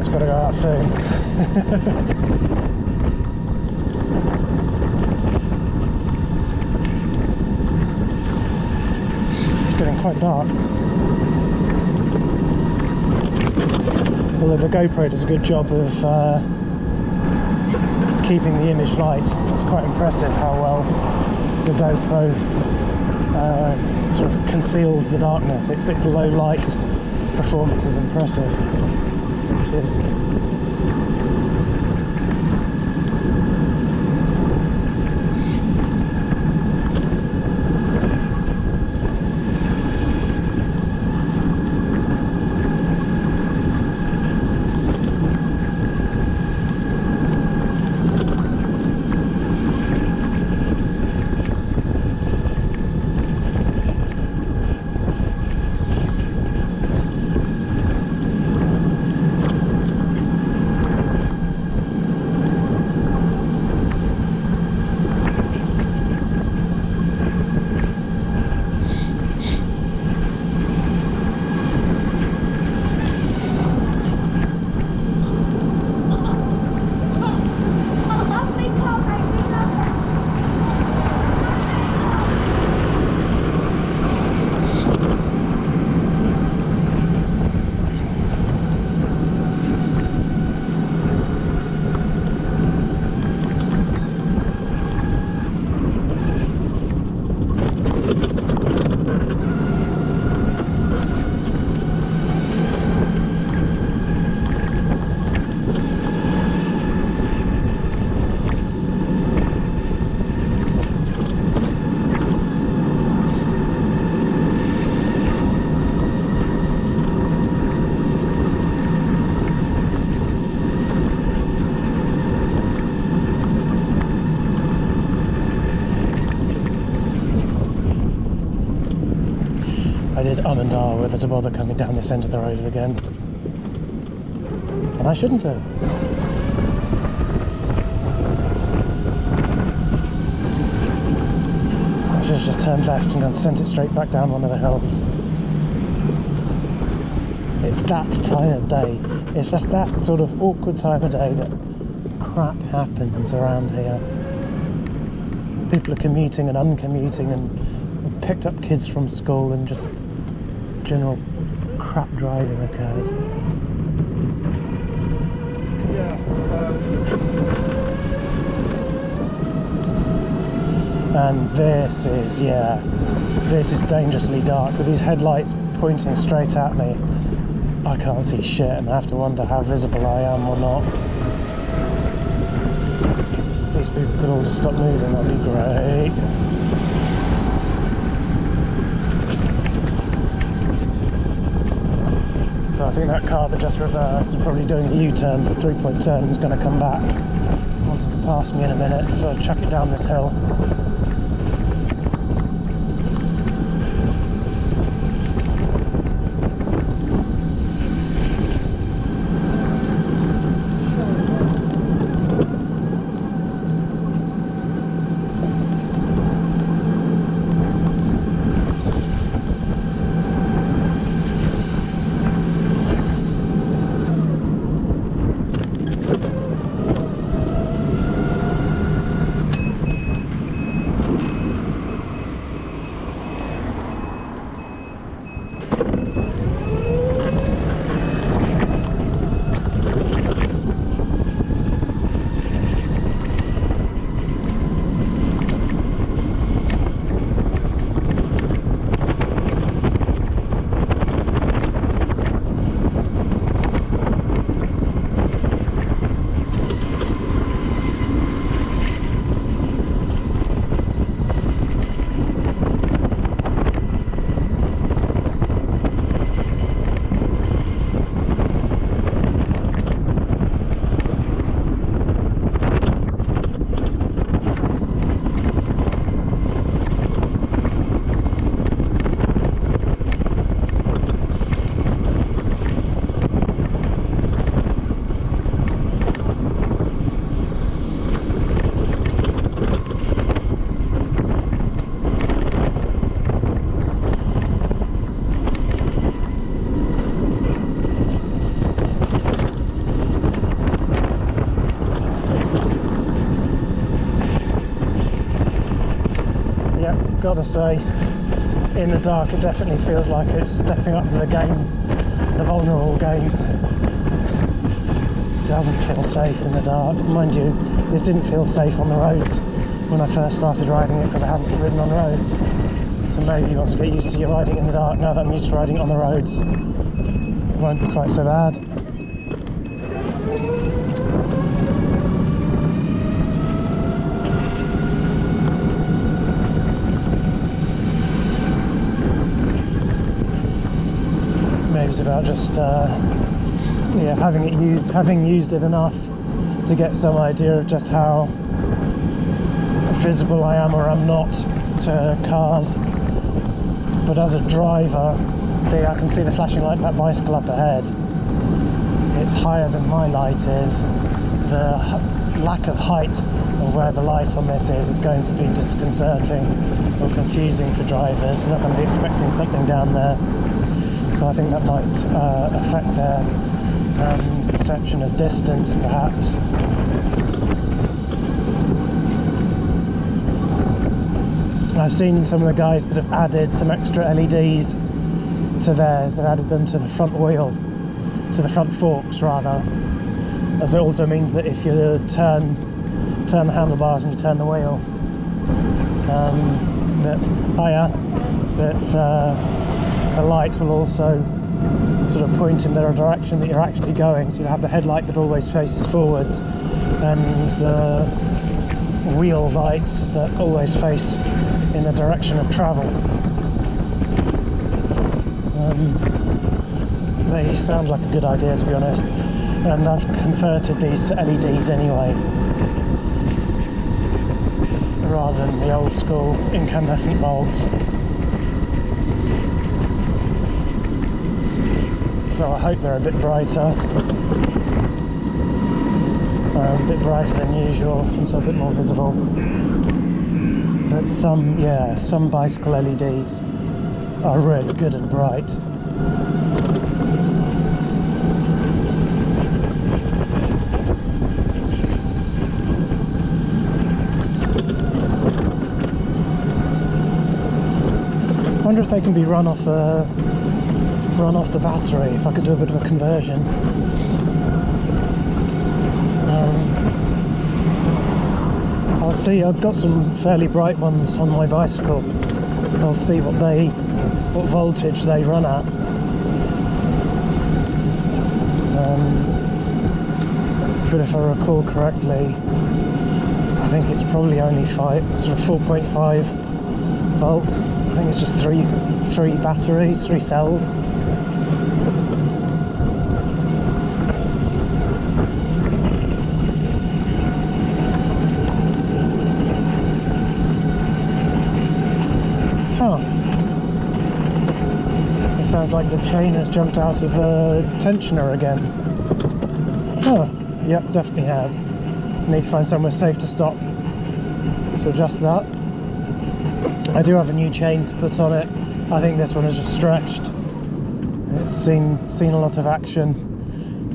light's got to go out soon. It's getting quite dark. Although the GoPro does a good job of keeping the image light. It's quite impressive how well the GoPro sort of conceals the darkness. Its low light performance is impressive. Cheers. I did and ah whether to bother coming down this end of the road again. And I shouldn't have. I should have just turned left and gone sent it straight back down one of the hills. It's that time of day. It's just that sort of awkward time of day that crap happens around here. People are commuting and uncommuting and picked up kids from school, and just general crap driving occurs. And this is dangerously dark with these headlights pointing straight at me. I can't see shit and I have to wonder how visible I am or not. If these people could all just stop moving, that'd be great. So I think that car that just reversed is probably doing a U-turn, but 3-point turn, is going to come back. Wanted to pass me in a minute, so I'll chuck it down this hill. gotta say, in the dark it definitely feels like it's stepping up the game, the vulnerable game. It doesn't feel safe in the dark. Mind you, this didn't feel safe on the roads when I first started riding it because I hadn't ridden on roads. So maybe once I get used to your riding in the dark, now that I'm used to riding on the roads, it won't be quite so bad. Maybe it's about just yeah, having used it enough to get some idea of just how visible I am or am not to cars. But as a driver, see, I can see the flashing light of that bicycle up ahead. It's higher than my light is. The lack of height of where the light on this is going to be disconcerting or confusing for drivers. They're not going to be expecting something down there. So I think that might affect their perception of distance, perhaps. I've seen some of the guys that have added some extra LEDs to theirs. They've added them to the front wheel, to the front forks rather, as it also means that if you turn the handlebars and you turn the wheel, that the light will also sort of point in the direction that you're actually going. So you have the headlight that always faces forwards and the wheel lights that always face in the direction of travel. They sound like a good idea, to be honest, and I've converted these to LEDs anyway, rather than the old school incandescent bulbs. So I hope they're a bit brighter, a bit brighter than usual, and so a bit more visible. But some bicycle LEDs are really good and bright. I wonder if they can be run off the battery, if I could do a bit of a conversion. I'll see, I've got some fairly bright ones on my bicycle. I'll see what voltage they run at. But if I recall correctly, I think it's probably only 4.5 volts. I think it's just three batteries, 3 cells. Oh, it sounds like the chain has jumped out of the tensioner again. Oh, yep, definitely has. Need to find somewhere safe to stop to adjust that. I do have a new chain to put on it. I think this one is just stretched. It's seen a lot of action,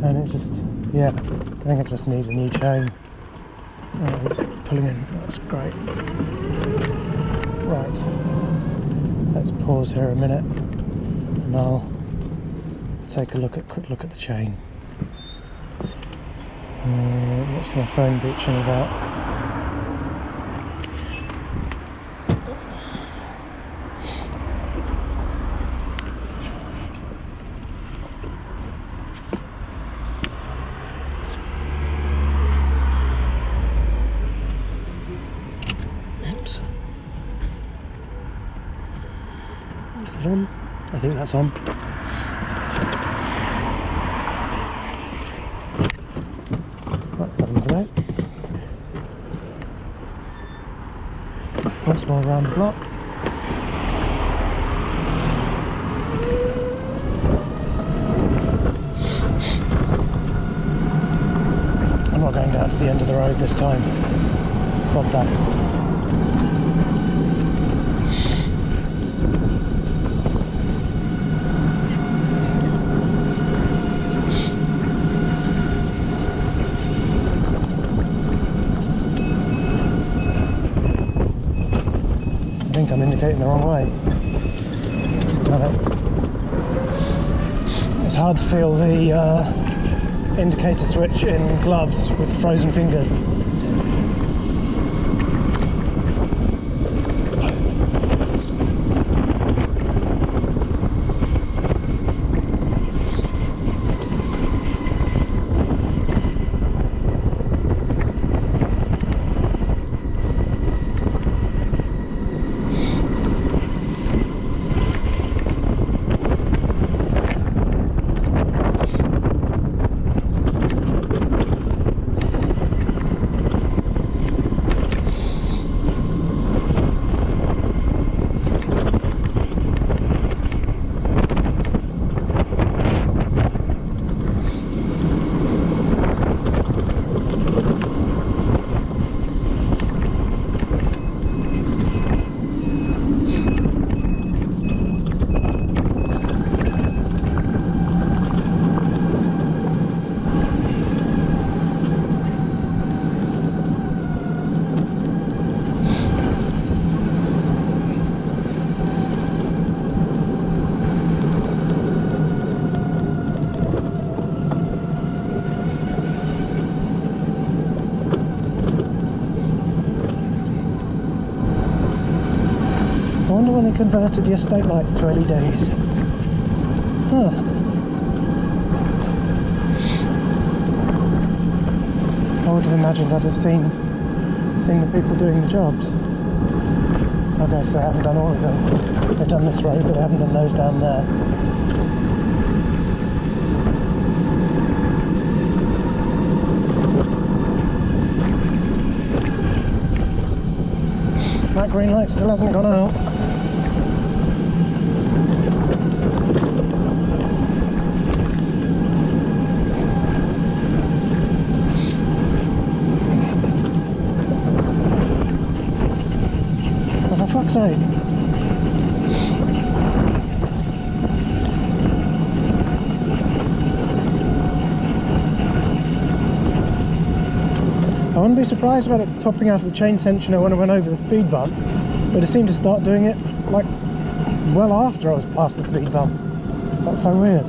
and it just, yeah, I think it just needs a new chain. Oh, it's pulling in. That's great. Right, let's pause here a minute, and I'll take a quick look at the chain. What's my phone bitching about? Oops. Is that on? I think that's on. That's on today. Once more around the block. I'm not going down to the end of the road this time. Sod that. I think think I'm indicating the wrong way. It's hard to feel the indicator switch in gloves with frozen fingers. I wonder when they converted the estate lights to LEDs. Huh. I would have imagined I'd have seen the people doing the jobs. I guess they haven't done all of them. They've done this road, but they haven't done those down there. That green light still hasn't gone out. Oh, for fuck's sake. I wouldn't be surprised about it popping out of the chain tensioner when I went over the speed bump, but it seemed to start doing it like well after I was past the speed bump. That's so weird.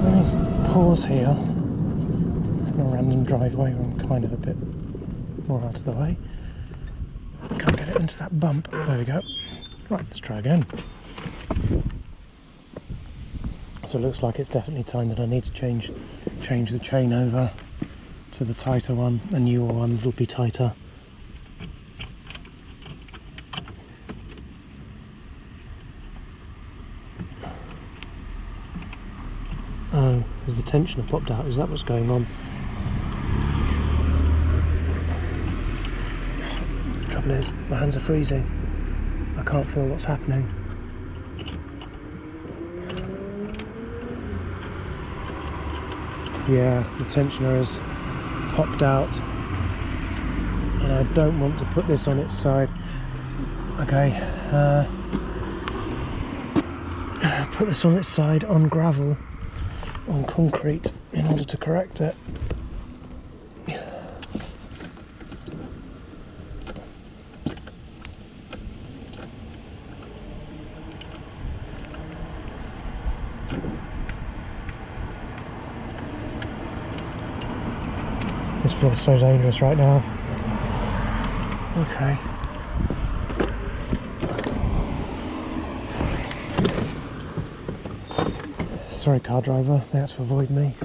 Let me pause here in a random driveway where I'm kind of a bit more out of the way. Can't get it into that bump. There we go. Right, let's try again. So it looks like it's definitely time that I need to change the chain over to the tighter one. A newer one will be tighter. Oh, has the tensioner popped out? Is that what's going on? The trouble is, my hands are freezing. I can't feel what's happening. Yeah, the tensioner has popped out, and I don't want to put this on its side. Okay, put this on its side on gravel, on concrete, in order to correct it. This feels so dangerous right now. Okay. Sorry, car driver, they had to avoid me.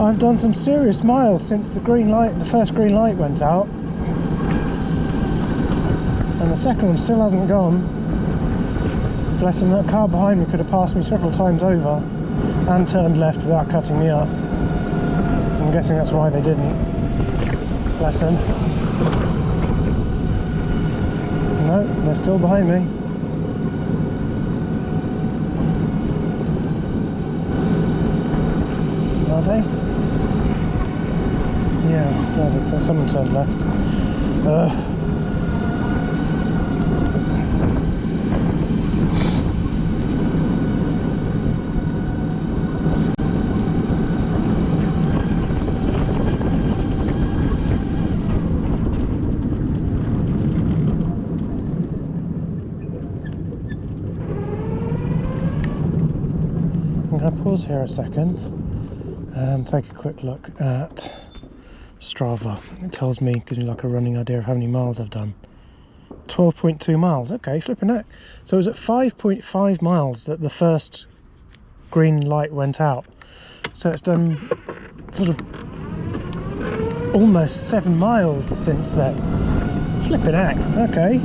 I've done some serious miles since the first green light went out, and the second one still hasn't gone. Bless him, that car behind me could have passed me several times over and turned left without cutting me up. I'm guessing that's why they didn't. Bless him. No, they're still behind me. Are they? Yeah, no, but someone turned left. I'm going to pause here a second and take a quick look at Strava. It tells me, gives me like a running idea of how many miles I've done. 12.2 miles, okay, flipping it. So it was at 5.5 miles that the first green light went out. So it's done sort of almost 7 miles since then. Flipping heck, okay.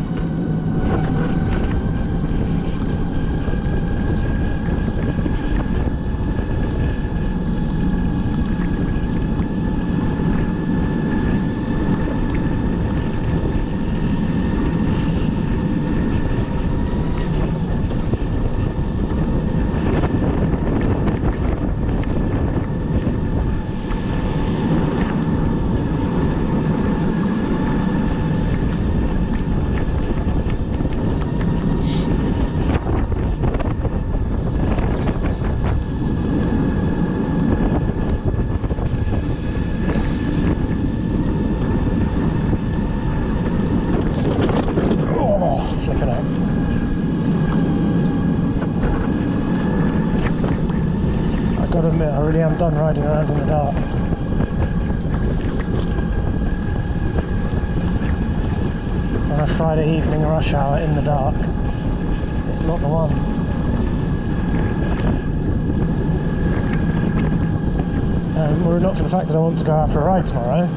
I really am done riding around in the dark. On a Friday evening rush hour in the dark, it's not the one. Were it not for the fact that I want to go out for a ride tomorrow,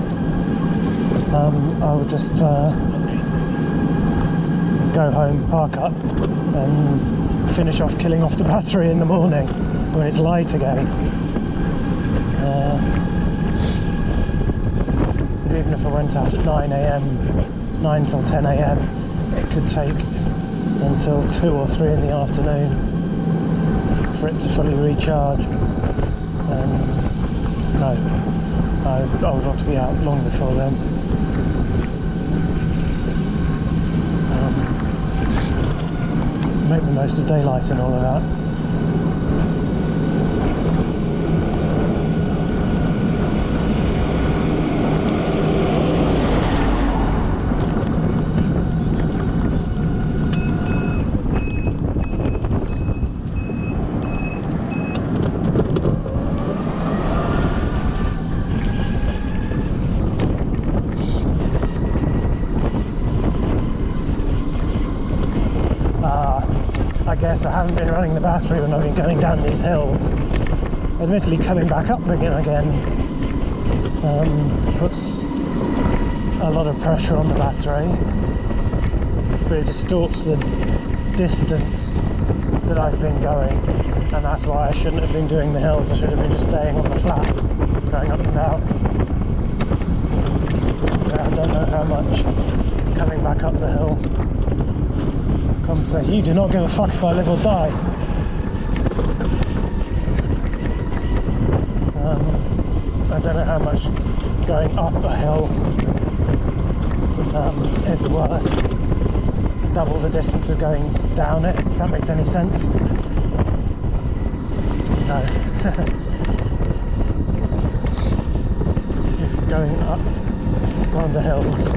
I would just go home, park up, and finish off killing off the battery in the morning when it's light again. But even if I went out at 9 AM, 9 till 10 AM, it could take until 2 or 3 in the afternoon for it to fully recharge. And no, I would want to be out long before then. Make the most of daylight and all of that. I guess I haven't been running the battery when I've been going down these hills. Admittedly, coming back up again puts a lot of pressure on the battery, but it distorts the distance that I've been going, and that's why I shouldn't have been doing the hills. I should have been just staying on the flat, going up and down. So I don't know how much coming back up the hill compensates. You do not give a fuck if I live or die. I don't know how much going up a hill is worth double the distance of going down it, if that makes any sense. No. If going up one of the hills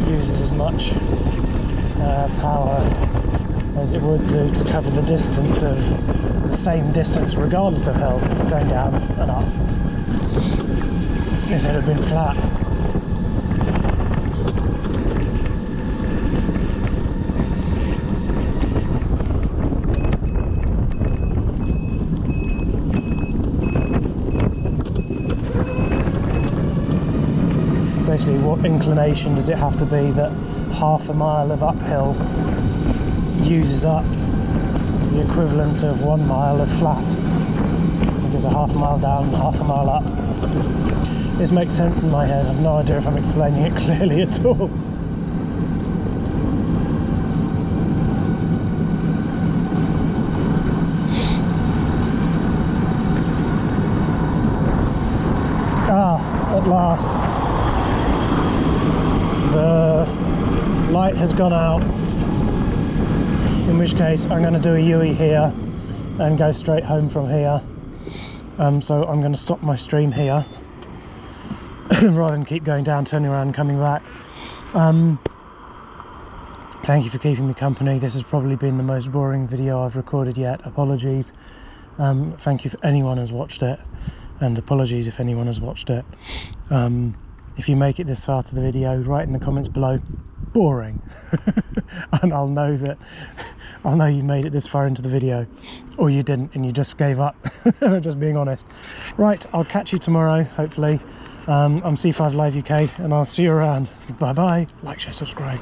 uses as much power as it would do to cover the distance of the same distance regardless of hill, going down and up, if it had been flat. basically what inclination does it have to be that half a mile of uphill uses up the equivalent of 1 mile of flat. If there's a half a mile down and half a mile up. This makes sense in my head. I've no idea if I'm explaining it clearly at all. At last, the light has gone out, in which case I'm going to do a U-turn here and go straight home from here. So I'm going to stop my stream here rather than keep going down, turning around and coming back. Thank you for keeping me company. This has probably been the most boring video I've recorded yet. Apologies. Thank you for anyone who's watched it. And apologies if anyone has watched it. If you make it this far to the video, write in the comments below, boring. And I'll know you made it this far into the video, or you didn't and you just gave up. Just being honest. Right, I'll catch you tomorrow, hopefully. I'm C5 Live UK, and I'll see you around. Bye bye. Like, share, subscribe.